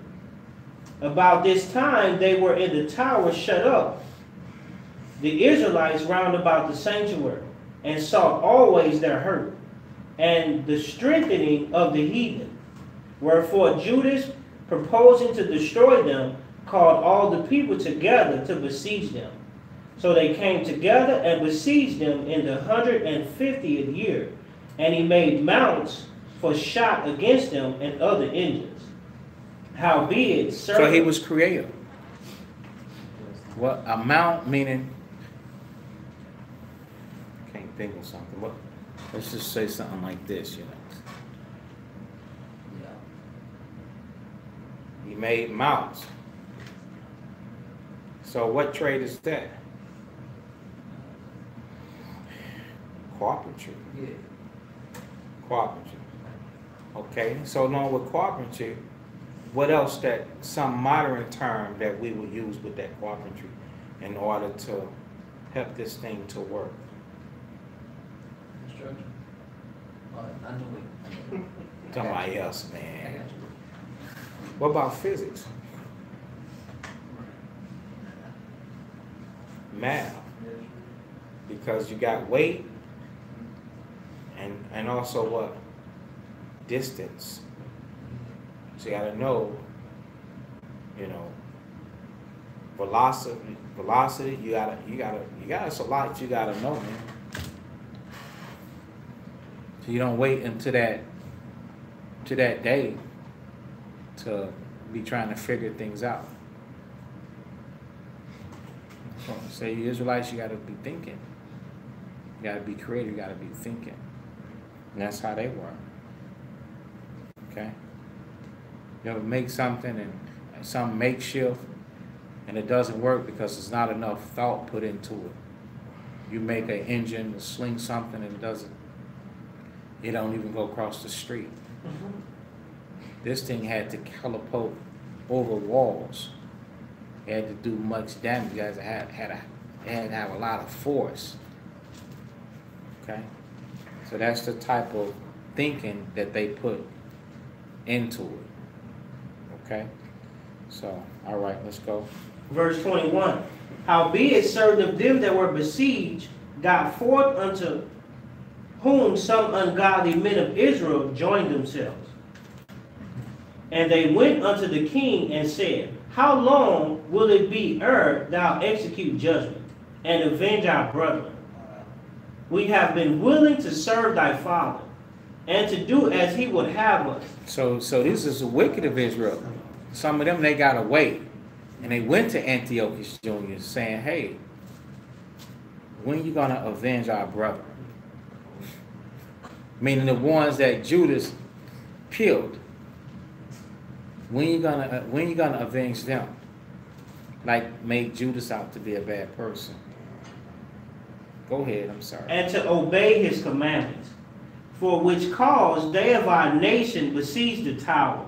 About this time they were in the tower shut up, the Israelites round about the sanctuary, and sought always their hurt, and the strengthening of the heathen. Wherefore Judas, proposing to destroy them, called all the people together to besiege them. So they came together and besieged them in the 150th year, and he made mounts for shot against them and other engines. Howbeit, so he was creative. Well, a mount meaning, I can't think of something, but let's just say something like this, you know. He made mounts. So what trade is that? Carpentry. Yeah. Carpentry. Okay, so along with carpentry, what else that some modern term that we would use with that carpentry in order to help this thing to work? Construction. I know it. Somebody else, I man. got you. What about physics? Math. Because you got weight and also what? Distance. So you gotta know, you know, velocity, you gotta, it's a lot you gotta know, man. So you don't wait until that day to be trying to figure things out. So say you Israelites, you gotta be thinking. You gotta be creative, you gotta be thinking. And that's how they were. Okay? You ever make something and some makeshift and it doesn't work because there's not enough thought put into it. You make an engine to sling something and it don't even go across the street. Mhm. This thing had to catapult over walls. It had to do much damage. You guys had to have a lot of force. Okay? So that's the type of thinking that they put into it. Okay? So, all right, let's go. Verse 21. Howbeit certain of them that were besieged got forth, unto whom some ungodly men of Israel joined themselves. And they went unto the king and said, How long will it be ere thou execute judgment and avenge our brethren? we have been willing to serve thy father, and to do as he would have us. So this is the wicked of Israel. Some of them, they got away. And they went to Antiochus Jr. saying, hey, when you going to avenge our brother? Meaning the ones that Judas killed. When you gonna avenge them? Like make Judas out to be a bad person. Go ahead, I'm sorry. And to obey his commandments, for which cause they of our nation besieged the tower,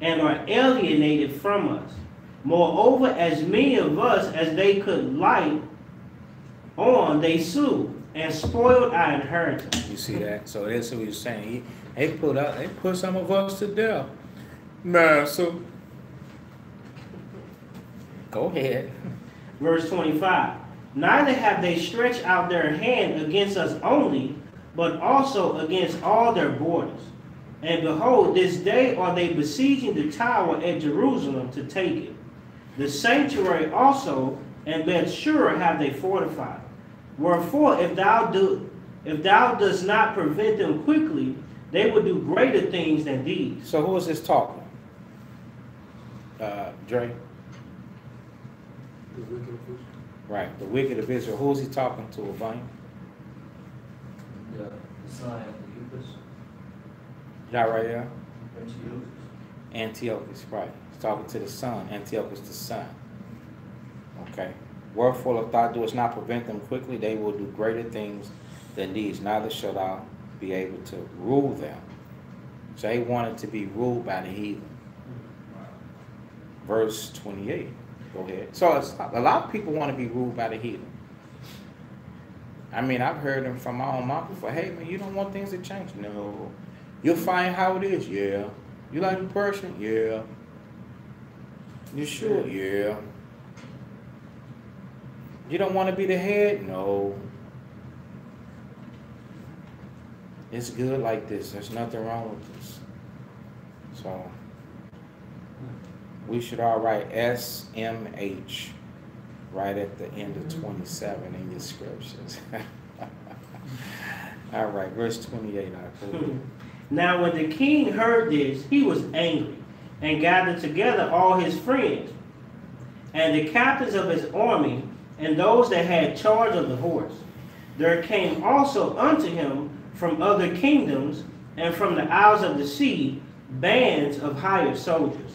and are alienated from us. Moreover, as many of us as they could light on, they slew, and spoiled our inheritance. You see that? So that's what he's saying. They put some of us to death. Man, so go ahead. Verse 25. Neither have they stretched out their hand against us only, but also against all their borders. And behold, this day are they besieging the tower at Jerusalem to take it. The sanctuary also and Bethsura have they fortified. Wherefore, if thou dost not prevent them quickly, they will do greater things than these. So who is this talking? Dre? Right, the wicked of Israel. Who is he talking to, Vine? The son of the Euphrates. That right there? Antiochus. Antiochus, right. He's talking to the son, Antiochus the son. Okay. Wherefore, if thou doest not prevent them quickly, they will do greater things than these. Neither shall thou be able to rule them. So they wanted to be ruled by the heathen. Verse 28. Go ahead. So a lot of people want to be ruled by the heathen. I mean, I've heard them from my own mouth before. Hey, man, you don't want things to change? No. You'll find how it is? Yeah. You like the person? Yeah. You sure? Yeah. You don't want to be the head? No. It's good like this. There's nothing wrong with this. So we should all write SMH right at the end of 27 in your scriptures. All right, verse 28. Now when the king heard this, he was angry, and gathered together all his friends, and the captains of his army, and those that had charge of the horse. There came also unto him from other kingdoms, and from the isles of the sea, bands of hired soldiers.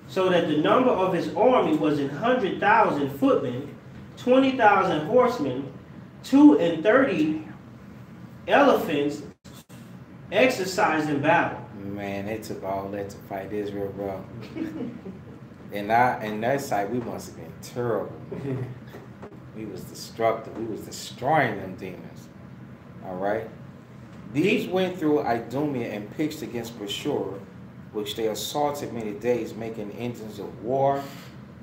So that the number of his army was 100,000 footmen, 20,000 horsemen, 32 elephants exercised in battle. Man, they took all that to fight Israel, bro. In that side, we must have been terrible. We was destructive. We was destroying them demons. All right. These went through Idumea and pitched against Bethsura, which they assaulted many days, making engines of war.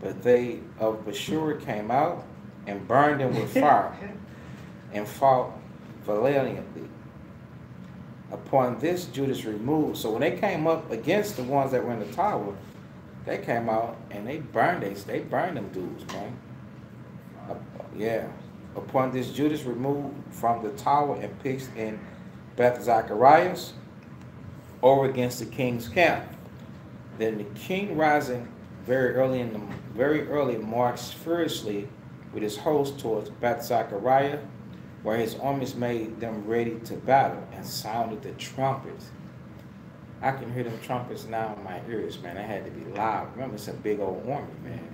But they of Bethsura came out and burned them with fire, and fought valiantly. Upon this, Judas removed. So when they came up against the ones that were in the tower, they came out and they burned them dudes, man. Yeah. Upon this, Judas removed from the tower and pitched in Beth Zacharias over against the king's camp. Then the king, rising very early, marched furiously with his host towards Beth Zachariah, where his armies made them ready to battle, and sounded the trumpets. I can hear them trumpets now in my ears, man. They had to be loud. Remember, it's a big old army, man.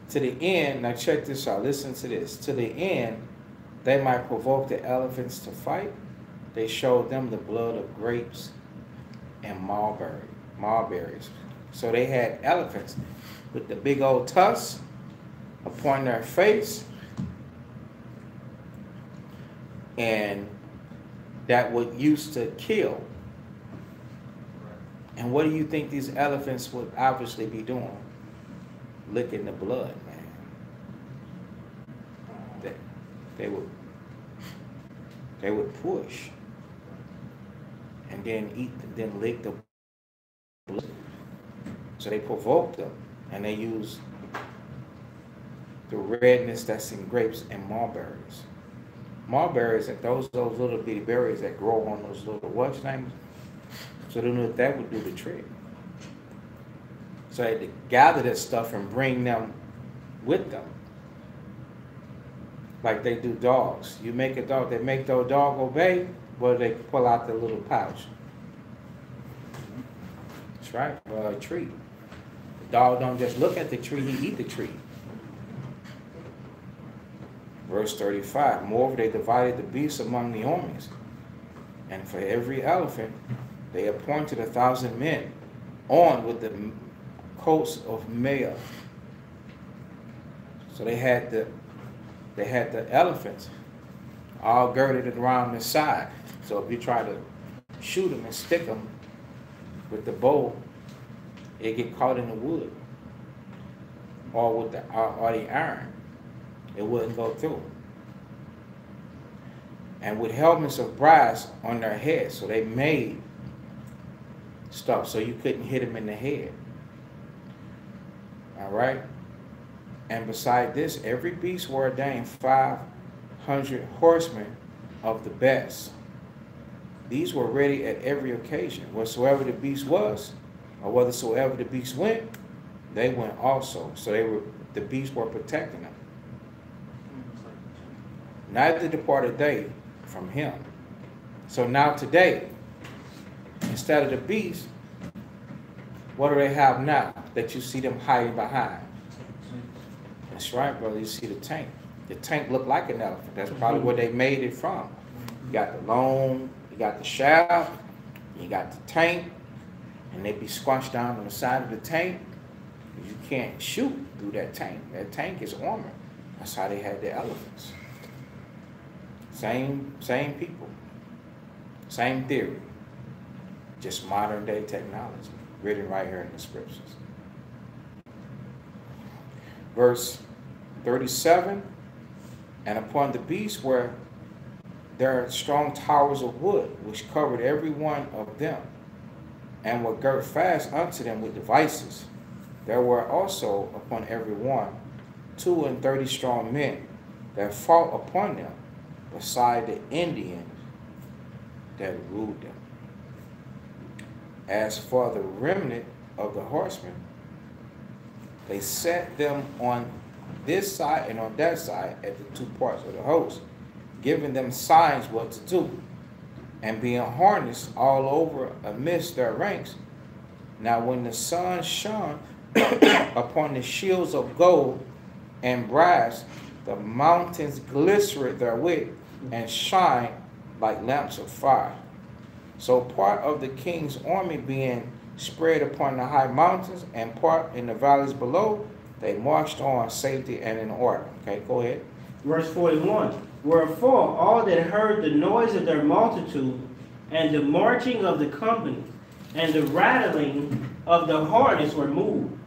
To the end, now check this out, listen to this. To the end, they might provoke the elephants to fight. They showed them the blood of grapes and mulberries. So they had elephants with the big old tusks upon their face, and that would used to kill. And what do you think these elephants would obviously be doing? Licking the blood, man. They would push and then then lick the blood. So they provoked them, and they used the redness that's in grapes and mulberries. mulberries, those little bitty berries that grow on those little what's names. So they knew that would do the trick. So they had to gather that stuff and bring them with them. Like they do dogs. You make a dog, they make the dog obey, but they pull out the little pouch. That's right, a tree. The dog don't just look at the tree, he eat the tree. Verse 35, moreover they divided the beasts among the armies, and for every elephant they appointed 1,000 men on with the coats of mail. So they had the elephants all girded around the side. So if you try to shoot them and stick them with the bow, it get caught in the wood or with the iron. It wouldn't go through. And with helmets of brass on their heads, so they made stuff so you couldn't hit them in the head. All right. And beside this, every beast were ordained 500 horsemen of the best. These were ready at every occasion. Whatsoever the beast was, or whithersoever the beast went, they went also. So the beasts were protecting them. Neither departed they from him. So now today, instead of the beast, what do they have now that you see them hiding behind? That's right, brother. You see the tank. The tank looked like an elephant. That's probably where they made it from. You got the loam, you got the shaft, you got the tank, and they be squashed down on the side of the tank. You can't shoot through that tank. That tank is armor. That's how they had the elephants. Same people, same theory, just modern day technology, written right here in the scriptures. Verse 37, and upon the beasts were there strong towers of wood, which covered every one of them, and were girt fast unto them with devices. There were also upon every one 32 strong men that fought upon them, beside the Indians that ruled them. As for the remnant of the horsemen, they set them on this side and on that side at the two parts of the host, giving them signs what to do, and being harnessed all over amidst their ranks. Now when the sun shone upon the shields of gold and brass, the mountains glistered therewith and shine like lamps of fire. So part of the king's army being spread upon the high mountains and part in the valleys below, they marched on safety and in order. Okay, go ahead. Verse 41. Wherefore all that heard the noise of their multitude, and the marching of the company, and the rattling of the harness were moved,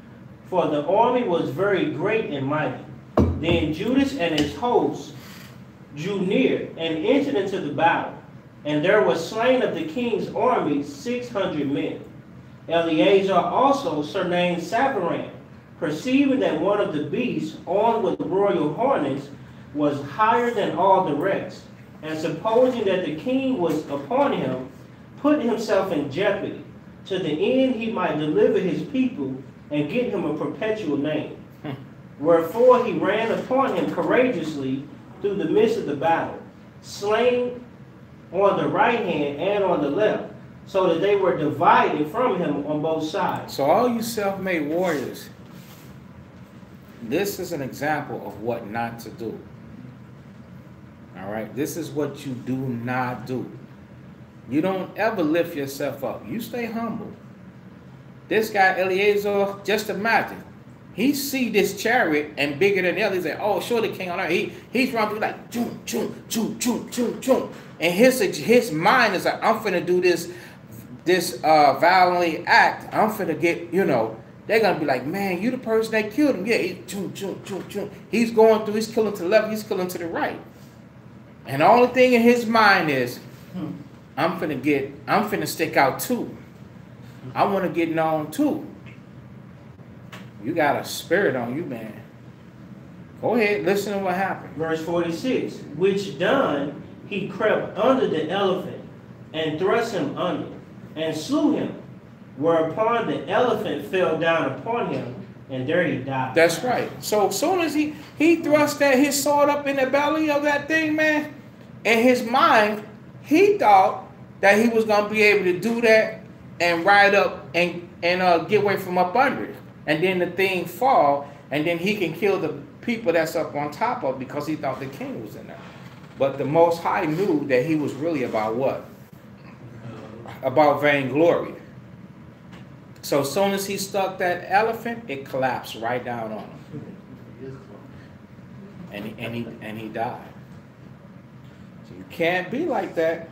for the army was very great and mighty. Then Judas and his hosts drew near and entered into the battle, and there was slain of the king's army 600 men. Eleazar also, surnamed Sapharan, perceiving that one of the beasts on with royal harness was higher than all the rest, and supposing that the king was upon him, put himself in jeopardy, to the end he might deliver his people and get him a perpetual name. Wherefore he ran upon him courageously through the midst of the battle, slain on the right hand and on the left, so that they were divided from him on both sides. So all you self-made warriors, this is an example of what not to do. All right, this is what you do not do. You don't ever lift yourself up. You stay humble. This guy Eleazar, just imagine, he see this chariot and bigger than the other. He's like, oh, surely king on earth. He's running through like, choom, choom, choom, choom, choom, choom. And his mind is like, I'm finna do this violently act. I'm finna get, they're gonna be like, man, you the person that killed him. Yeah, choom, choom, choom, choom. He's going through, he's killing to the left, he's killing to the right. And the only thing in his mind is, I'm finna stick out too. I want to get known too. You got a spirit on you, man. Go ahead, listen to what happened. Verse 46. Which done, he crept under the elephant, and thrust him under, and slew him. Whereupon the elephant fell down upon him, and there he died. That's right. So as soon as he thrust his sword up in the belly of that thing, man, in his mind, he thought that he was gonna be able to do that and ride up and get away from up under it. And then the thing fall, and then he can kill the people that's up on top of it because he thought the king was in there. But the Most High knew that he was really about what? About vainglory. So as soon as he stuck that elephant, it collapsed right down on him. And he died. So you can't be like that.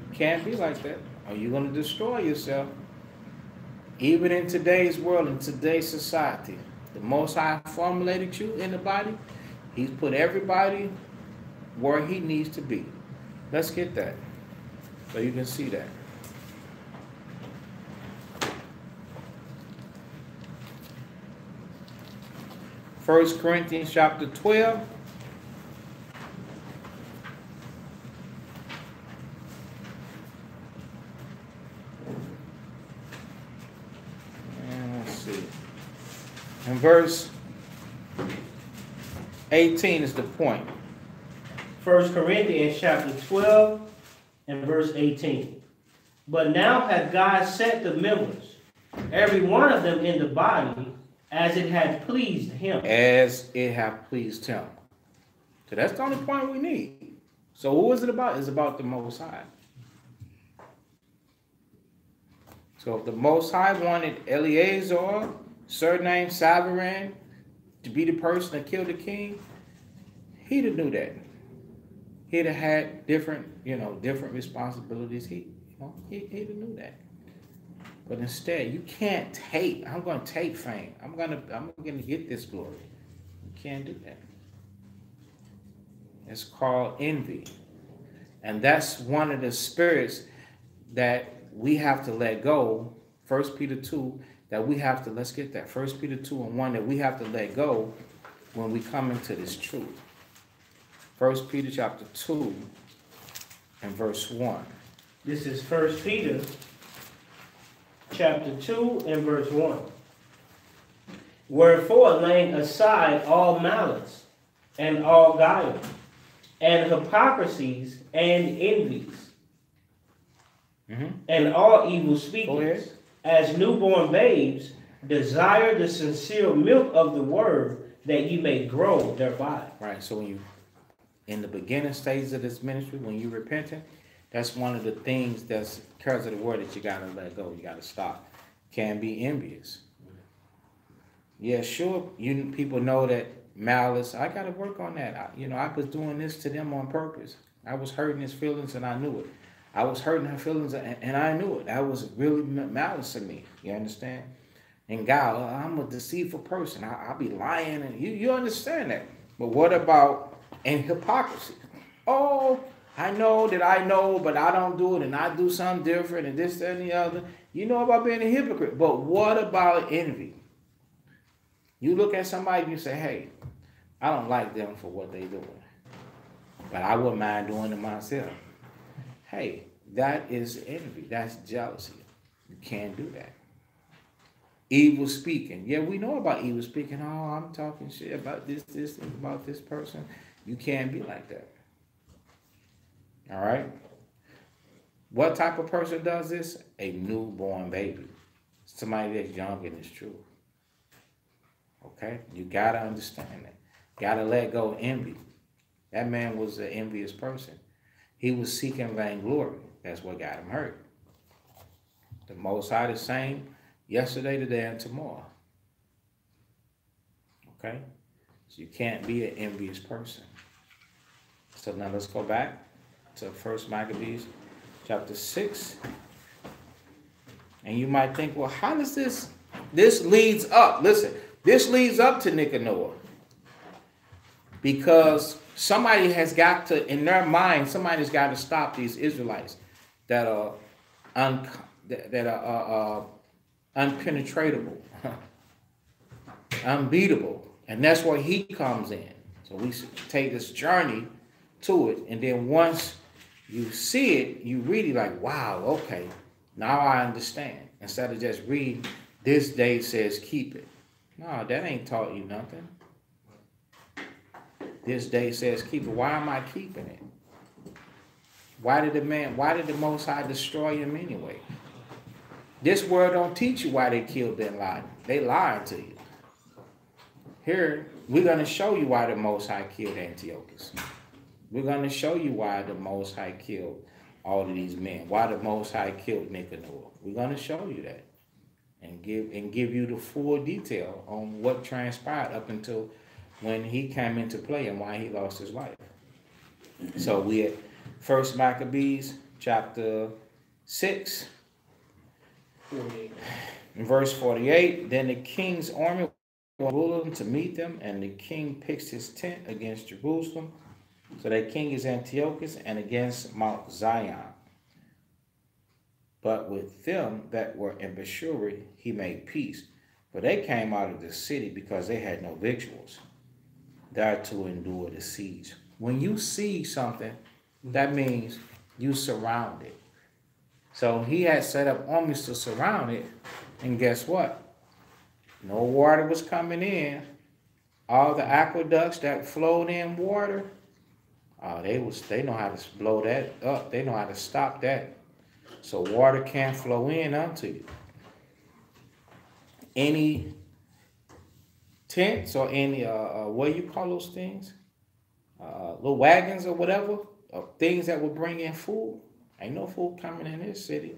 You can't be like that. Or you're going to destroy yourself. Even in today's world, in today's society, the Most High formulated you in the body. He's put everybody where he needs to be. Let's get that. So you can see that. First Corinthians chapter 12. And let's see. And verse 18 is the point. 1 Corinthians chapter 12 and verse 18. But now hath God set the members, every one of them in the body, as it had pleased him. As it have pleased him. So that's the only point we need. So what was it about? It's about the Most High. So if the Most High wanted Eleazar, surnamed Savarin, to be the person that killed the king, he'd have knew that. He'd have had different responsibilities. He'd have knew that. But instead, you can't take. I'm going to take fame. I'm going to get this glory. You can't do that. It's called envy, and that's one of the spirits that we have to let go. 1 Peter 2. That we have to. Let's get that. 1 Peter 2 and 1. That we have to let go when we come into this truth. 1 Peter chapter 2 and verse 1. This is 1 Peter chapter 2 and verse 1. Wherefore, laying aside all malice, and all guile, and hypocrisies, and envies, and all evil speakings, as newborn babes, desire the sincere milk of the word, that you may grow thereby. Right, so when you, in the beginning stages of this ministry, when you repenting, that's one of the things that's because of the word that you got to let go. You got to stop. Can't be envious. Yeah, sure. You people know that malice. I got to work on that. I was doing this to them on purpose. I was hurting his feelings and I knew it. I was hurting her feelings and I knew it. That was really malice in me. You understand? And God, I'm a deceitful person. I'll be lying. And you understand that. But what about in hypocrisy? Oh, I know, but I don't do it, and I do something different, and this, that, and the other. You know about being a hypocrite. But what about envy? You look at somebody and you say, hey, I don't like them for what they're doing, but I wouldn't mind doing it myself. Hey, that is envy. That's jealousy. You can't do that. Evil speaking. Yeah, we know about evil speaking. Oh, I'm talking shit about this, about this person. You can't be like that. All right? What type of person does this? A newborn baby. Somebody that's young and is true. Okay? You got to understand that. Got to let go of envy. That man was an envious person. He was seeking vainglory. That's what got him hurt. The Most High the same yesterday, today, and tomorrow. Okay? So you can't be an envious person. So now let's go back to 1 Maccabees chapter 6. And you might think, well, how does this leads up? Listen, this leads up to Nicanor. Because somebody has got to, in their mind, somebody's got to stop these Israelites that are unpenetratable, unbeatable. And that's where he comes in. So we take this journey to it, and then once you see it, you really like, wow, okay, now I understand. Instead of just reading, this day says keep it. No, that ain't taught you nothing. This day says keep it. Why am I keeping it? Why did the Most High destroy him anyway? This word don't teach you why they killed Bin Laden. They lied to you. Here, we're going to show you why the Most High killed Antiochus. We're going to show you why the Most High killed all of these men. Why the Most High killed Nicanor. We're going to show you that. And give you the full detail on what transpired up until when he came into play and why he lost his life. So we at 1 Maccabees chapter 6, 48. in verse 48. Then the king's army went to Jerusalem to meet them, and the king pitched his tent against Jerusalem. So that king is Antiochus, and against Mount Zion. But with them that were in Bethsuri, he made peace. For they came out of the city because they had no victuals, there to endure the siege. When you siege something, that means you surround it. So he had set up armies to surround it, and guess what? No water was coming in. All the aqueducts that flowed in water, they know how to blow that up. They know how to stop that. So water can't flow in unto you. Any tents or any, what do you call those things? Little wagons or whatever, things that will bring in food. Ain't no food coming in this city.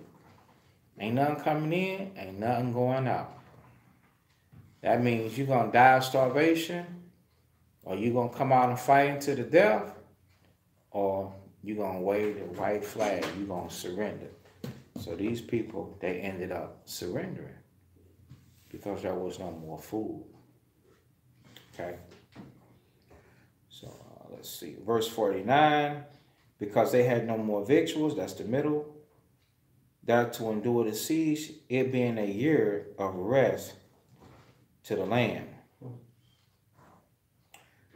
Ain't nothing coming in, ain't nothing going out. That means you're going to die of starvation, or you're going to come out and fight to the death, or you're going to wave the white flag, you're going to surrender. So these people, they ended up surrendering because there was no more food. Okay? So let's see. Verse 49, because they had no more victuals, that's the middle, that to endure the siege, it being a year of rest to the land.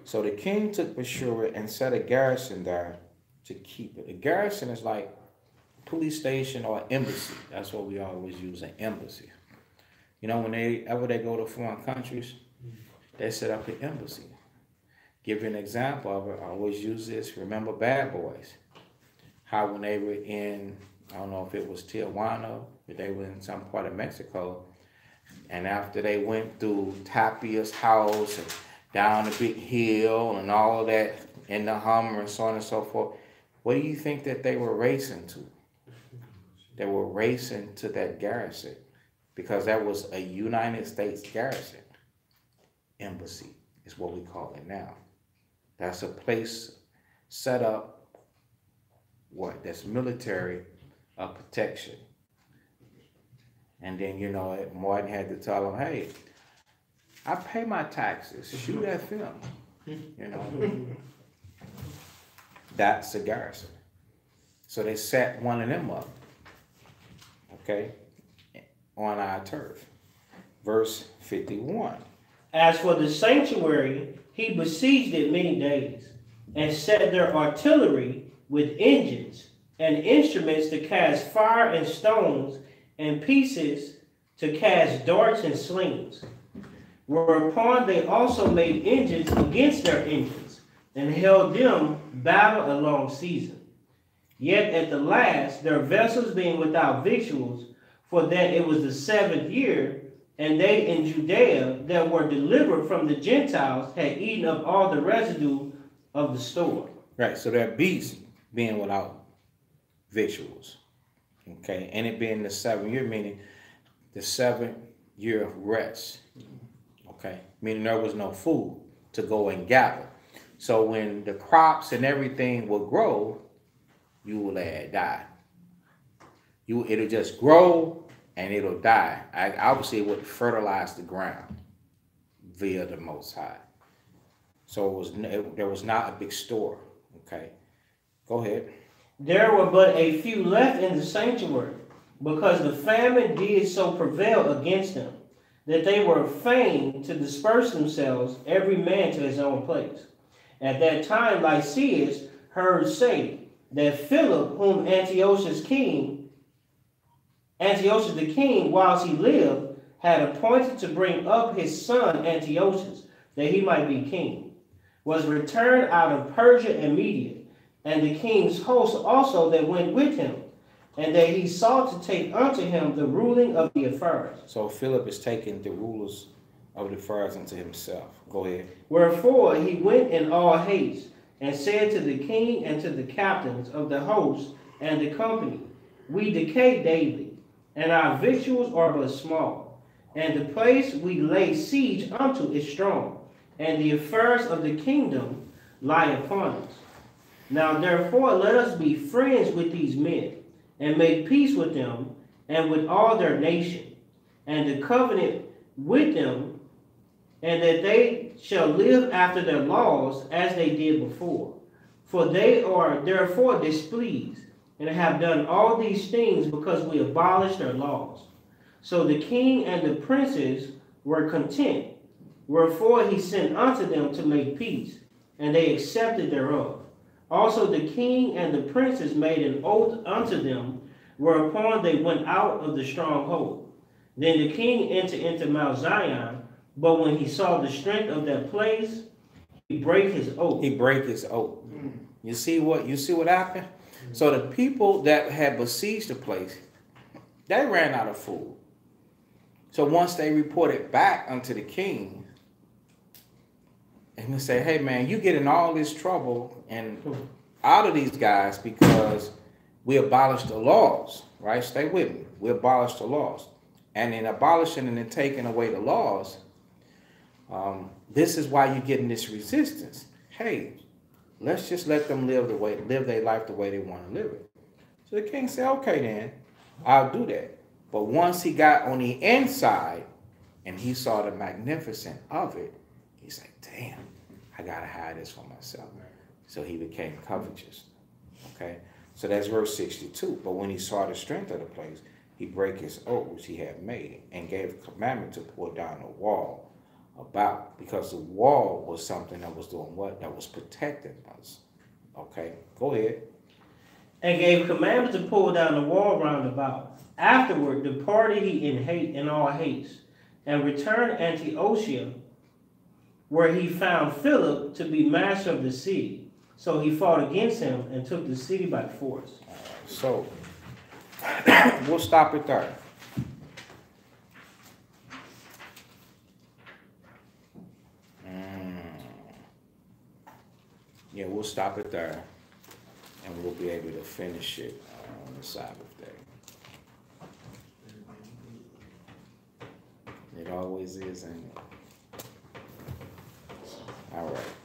So the king took Bethsuri and set a garrison there to keep it. A garrison is like police station or embassy. That's what we always use, an embassy. You know, whenever they go to foreign countries, they set up an embassy. Give you an example of it. I always use this. Remember Bad Boys? How when they were in, I don't know if it was Tijuana, but they were in some part of Mexico, and after they went through Tapia's house and down a big hill and all of that in the Hummer and so on and so forth, what do you think that they were racing to? They were racing to that garrison because that was a United States garrison. Embassy is what we call it now. That's a place set up, that's military protection. And then, you know, Martin had to tell them, hey, I pay my taxes. Shoot that film. You know, that's a garrison. So they set one of them up, okay, on our turf. Verse 51. As for the sanctuary, he besieged it many days, and set their artillery with engines and instruments to cast fire and stones, and pieces to cast darts and slings. Whereupon they also made engines against their engines, and held them battle a long season. Yet at the last, their vessels being without victuals, for that it was the 7th year, and they in Judea that were delivered from the Gentiles had eaten up all the residue of the store. Right, so they're beasts being without victuals. Okay, and it being the 7th year, meaning the 7th year of rest. Okay, meaning there was no food to go and gather. So when the crops and everything will grow, you will let it die. It'll just grow and it'll die. I would say it would fertilize the ground via the Most High. So there was not a big store. Okay, go ahead. There were but a few left in the sanctuary, because the famine did so prevail against them. that they were fain to disperse themselves, every man to his own place. At that time Lysias heard say that Philip, whom Antiochus the king, whilst he lived, had appointed to bring up his son Antiochus, that he might be king, was returned out of Persia and Media, and the king's host also that went with him, and that he sought to take unto him the ruling of the affairs. So Philip is taking the rulers of the affairs unto himself. Go ahead. Wherefore he went in all haste, and said to the king and to the captains of the host and the company, We decay daily, and our victuals are but small, and the place we lay siege unto is strong, and the affairs of the kingdom lie upon us. Now therefore let us be friends with these men, and make peace with them, and with all their nation, and the covenant with them, and that they shall live after their laws as they did before. For they are therefore displeased, and have done all these things because we abolished their laws. So the king and the princes were content, wherefore he sent unto them to make peace, and they accepted thereof. Also the king and the princes made an oath unto them, whereupon they went out of the stronghold. Then the king entered into Mount Zion, but when he saw the strength of that place, he brake his oath. He break his oath. You see what happened? So the people that had besieged the place, they ran out of food. So once they reported back unto the king, and they say, hey man, you get in all this trouble and out of these guys because we abolished the laws, right? Stay with me. We abolished the laws. And in abolishing and in taking away the laws, this is why you're getting this resistance. Hey, let's just let them live their life the way they want to live it. So the king said, okay then, I'll do that. But once he got on the inside and he saw the magnificence of it, he's like, damn, I gotta hide this for myself. So he became covetous. Okay? So that's verse 62. But when he saw the strength of the place, he brake his oath which he had made, and gave commandment to pull down the wall about, because the wall was something that was doing what? That was protecting us. Okay? Go ahead. And gave commandment to pull down the wall round about. Afterward departed he in all haste, and returned Antiochia, where he found Philip to be master of the city. So he fought against him and took the city by force. So we'll stop it there. Yeah, we'll stop it there, and we'll be able to finish it on the Sabbath day. It always is, ain't it? All right.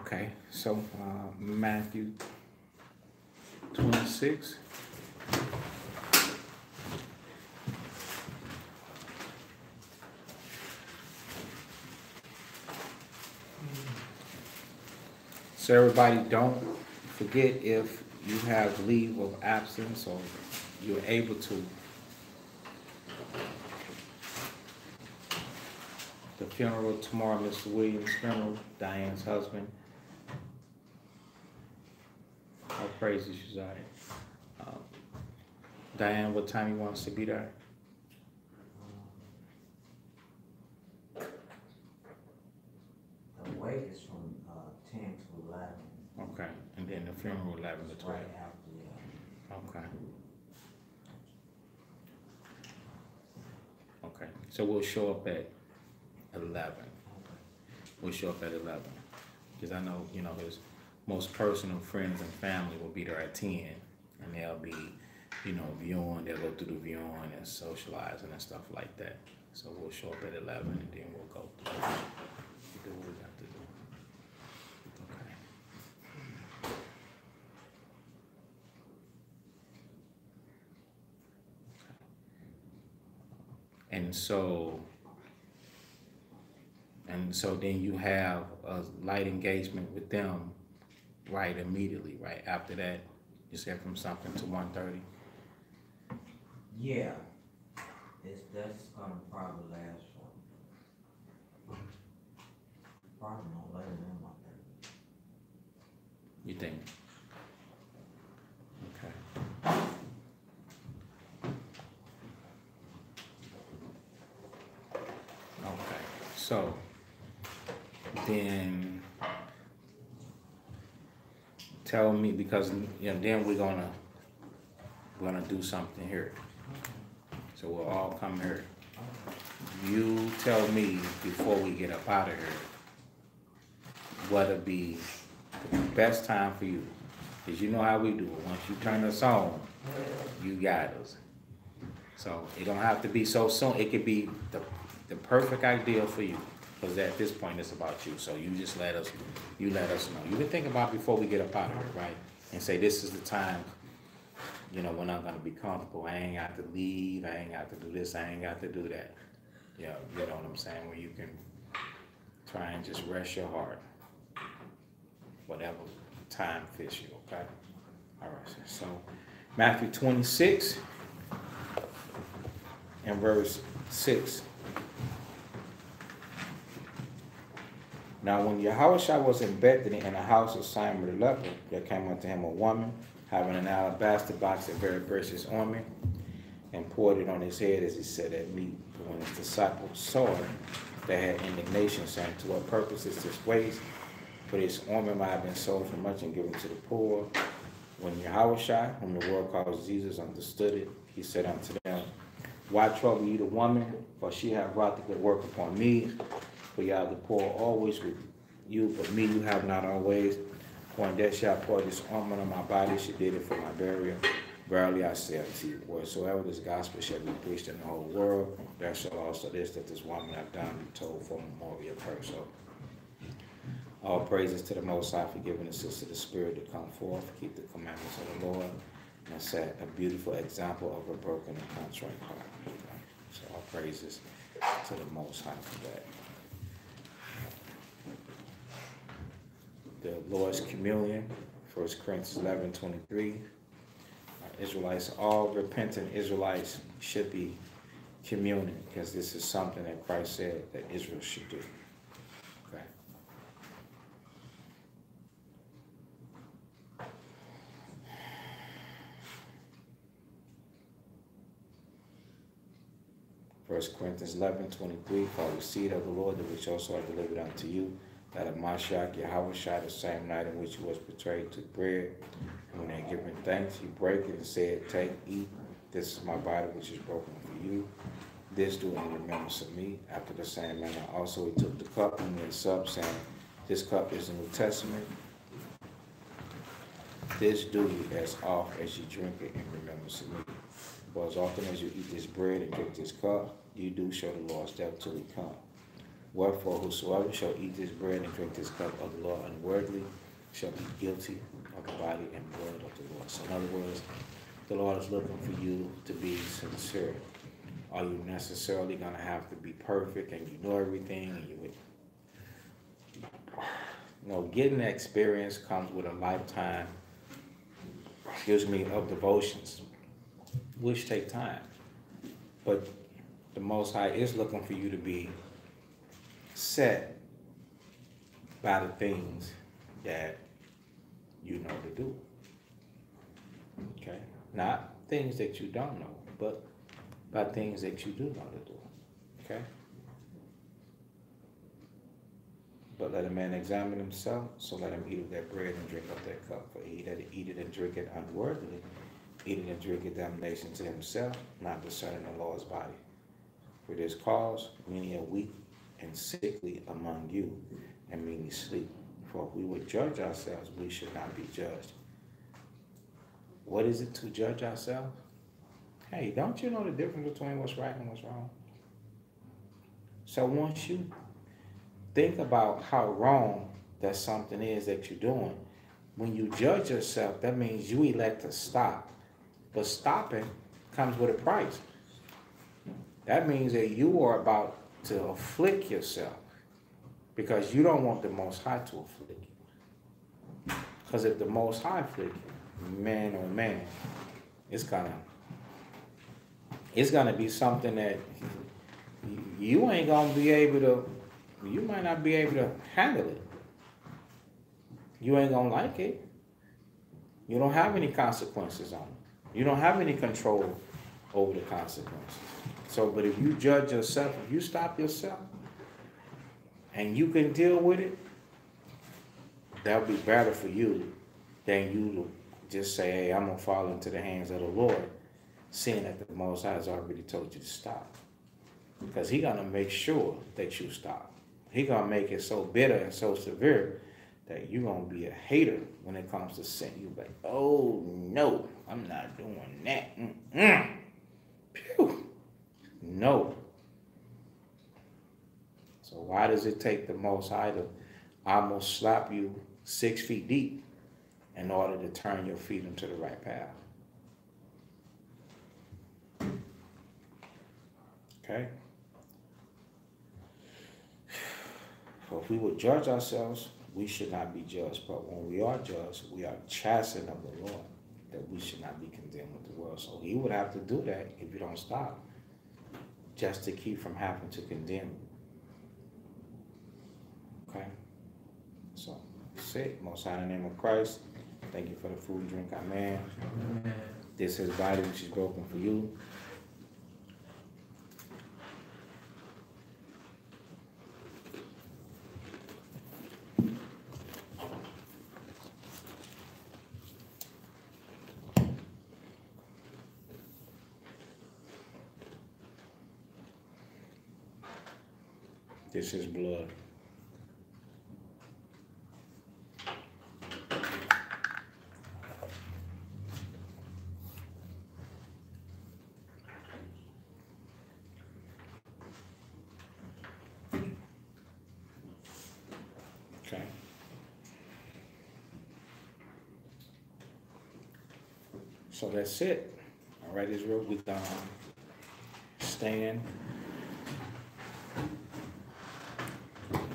Okay, so Matthew 26. So everybody, don't forget, if you have leave of absence or you're able to, the funeral tomorrow, Mr. Williams' funeral, Diane's husband. All praises, Uzziah. Diane, what time you want us to be there? The wake is from 10 to 11. Okay, and then the funeral 11 to 12. Right after, yeah. Okay. Okay, so we'll show up at 11. We'll show up at 11. Because I know, his most personal friends and family will be there at 10. And they'll be, viewing, they'll go through the viewing and socializing and stuff like that. So we'll show up at 11 and then we'll go through. Do what we got to do. Okay. And so, And so then you have a light engagement with them right immediately, right after that. You said from something to 1:30. Yeah, that's gonna probably last for, probably no later than 1:30. You think? Okay. Okay. So then tell me, because then we're gonna do something here. So we'll all come here. You tell me before we get up out of here what'll be the best time for you. Because you know how we do it. Once you turn us on, you got us. So it don't have to be so soon. It could be the perfect idea for you. Because at this point it's about you. So you just let us know. You can think about before we get up out of here, right? And say this is the time, when I'm gonna be comfortable. I ain't got to leave, I ain't got to do this, I ain't got to do that. Yeah, you know what I'm saying? Where you can try and just rest your heart. Whatever time fits you, okay? All right, so Matthew 26 and verse 6. Now when Yahushua was in Bethany in the house of Simon the leper, there came unto him a woman having an alabaster box of very precious ointment, and poured it on his head as he sat at meat. But when his disciples saw it, they had indignation, saying, to what purpose is this waste? For this ointment might have been sold for much and given to the poor. When Yahushua, whom the world calls Jesus, understood it, he said unto them, why trouble you the woman? For she hath wrought the good work upon me. For you have the poor always with you, but me you have not always. When that shall pour this ointment on my body, she did it for my burial. Verily I say unto you, wheresoever this gospel shall be preached in the whole world, there shall also this that this woman hath done be told for a memorial of her. So all praises to the Most High for giving us to the Spirit to come forth, keep the commandments of the Lord, and set a beautiful example of a broken and contrite heart. So all praises to the Most High for that. The Lord's Communion, 1 Corinthians 11:23. Israelites, all repentant Israelites should be communing, because this is something that Christ said that Israel should do. Okay. First Corinthians 11:23. For the seed of the Lord, that which also I delivered unto you, that of Mashiach Yahushua, the same night in which he was betrayed, took bread. And when they had given thanks, he brake it and said, take, eat. This is my body, which is broken for you. This do in remembrance of me. After the same manner also he took the cup and made sup, saying, this cup is the New Testament. This do ye as oft as ye drink it in remembrance of me. For as often as you eat this bread and drink this cup, you do show the Lord's death till he come. Wherefore, whosoever shall eat this bread and drink this cup of the Lord unworthily shall be guilty of the body and blood of the Lord. So in other words, the Lord is looking for you to be sincere. Are you necessarily going to have to be perfect and you know everything? And getting that experience comes with a lifetime, of devotions, which take time. But the Most High is looking for you to be set by the things that you know to do. Okay? Not things that you don't know, but by things that you do know to do. Okay? But let a man examine himself, so let him eat of that bread and drink of that cup. For he that eat it and drink it unworthily, eat it and drink it damnation to himself, not discerning the Lord's body. For this cause many are weak and sickly among you, and many sleep. For if we would judge ourselves, we should not be judged. What is it to judge ourselves? Hey, don't you know the difference between what's right and what's wrong? So once you think about how wrong that something is that you're doing, when you judge yourself, that means you elect to stop. But stopping comes with a price. That means that you are about to afflict yourself. Because you don't want the Most High to afflict you. Because if the Most High afflict you, man, oh man, it's gonna be something that you ain't gonna be able to, you might not be able to handle it. You ain't gonna like it. You don't have any consequences on it. You don't have any control over the consequences. So, but if you judge yourself, if you stop yourself, and you can deal with it, that'll be better for you than you just say, hey, I'm gonna fall into the hands of the Lord, seeing that the Most High has already told you to stop. Because He's gonna make sure that you stop. He's gonna make it so bitter and so severe that you're gonna be a hater when it comes to sin. You'll be like, oh no, I'm not doing that. Pew. No. So why does it take the Most High to almost slap you 6 feet deep in order to turn your feet into the right path? Okay? So if we would judge ourselves, we should not be judged. But when we are judged, we are chastened of the Lord, that we should not be condemned with the world. So He would have to do that if you don't stop, just to keep from having to condemn you. Okay? So, that's it. Most High in the name of Christ, thank you for the food and drink. Amen. This is His body which is broken for you. This is blood. Okay. So that's it. All right, Israel, we can stand,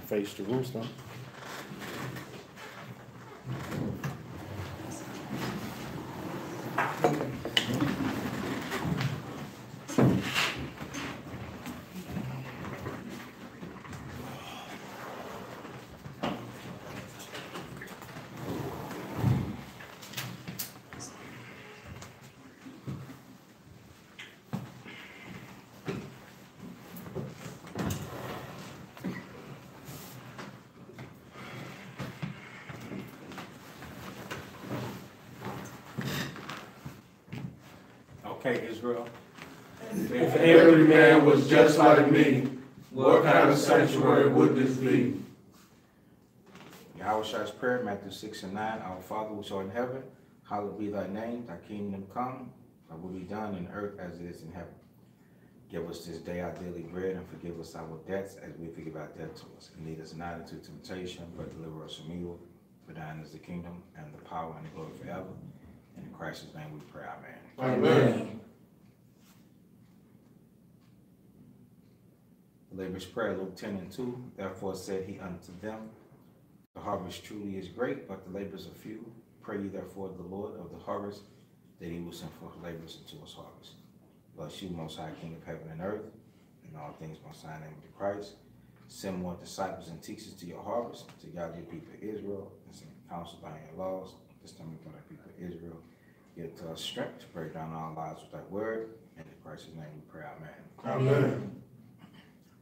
face Jerusalem. Okay, Israel. If every man was just like me, what kind of sanctuary would this be? Yahweh's prayer, Matthew 6:9. Our Father which art in heaven, hallowed be thy name. Thy kingdom come, thy will be done in earth as it is in heaven. Give us this day our daily bread, and forgive us our debts as we forgive our debtors. And lead us not into temptation, but deliver us from evil. For thine is the kingdom, and the power, and the glory forever. In Christ's name we pray, amen. Amen. The laborer's prayer, Luke 10:2. Therefore said he unto them, the harvest truly is great, but the laborers are few. Pray ye therefore the Lord of the harvest, that he will send forth laborers into his harvest. Bless you, Most High King of heaven and earth, and all things, Most High, in the name of Christ. Send more disciples and teachers to your harvest, to gather your people of Israel, and send counsel by your laws. This time we put our people of Israel. Give to us strength to break down our lives with that word. In Christ's name we pray, amen. Amen.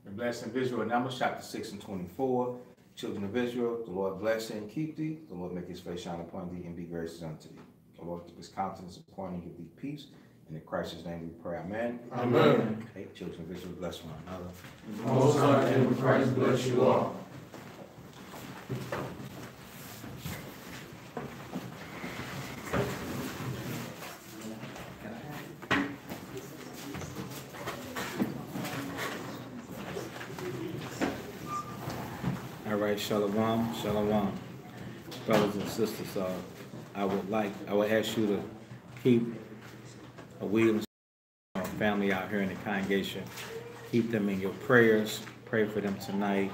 The blessing of Israel, Numbers chapter 6:24. Children of Israel, the Lord bless thee and keep thee. The Lord make his face shine upon thee and be gracious unto thee. The Lord keep his countenance upon thee and give thee peace. In Christ's name we pray, amen. Amen. Okay, children of Israel, bless one another. Most High in Christ bless you all. All right, shalom, shalom. Brothers and sisters, I would ask you to keep a Williams family out here in the congregation. Keep them in your prayers. Pray for them tonight.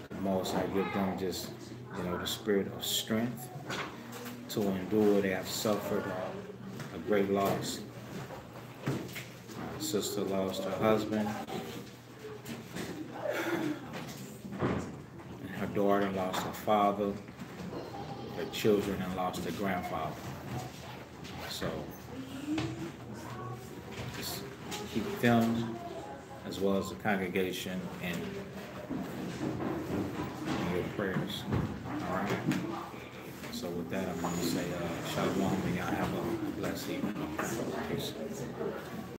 The Most High give them just, the spirit of strength to endure. They have suffered a great loss. My sister lost her husband, and her daughter lost her father. Her children and lost their grandfather. So just keep them as well as the congregation in your prayers. All right. So with that, I'm going to say shalom and y'all have a blessed evening. Peace.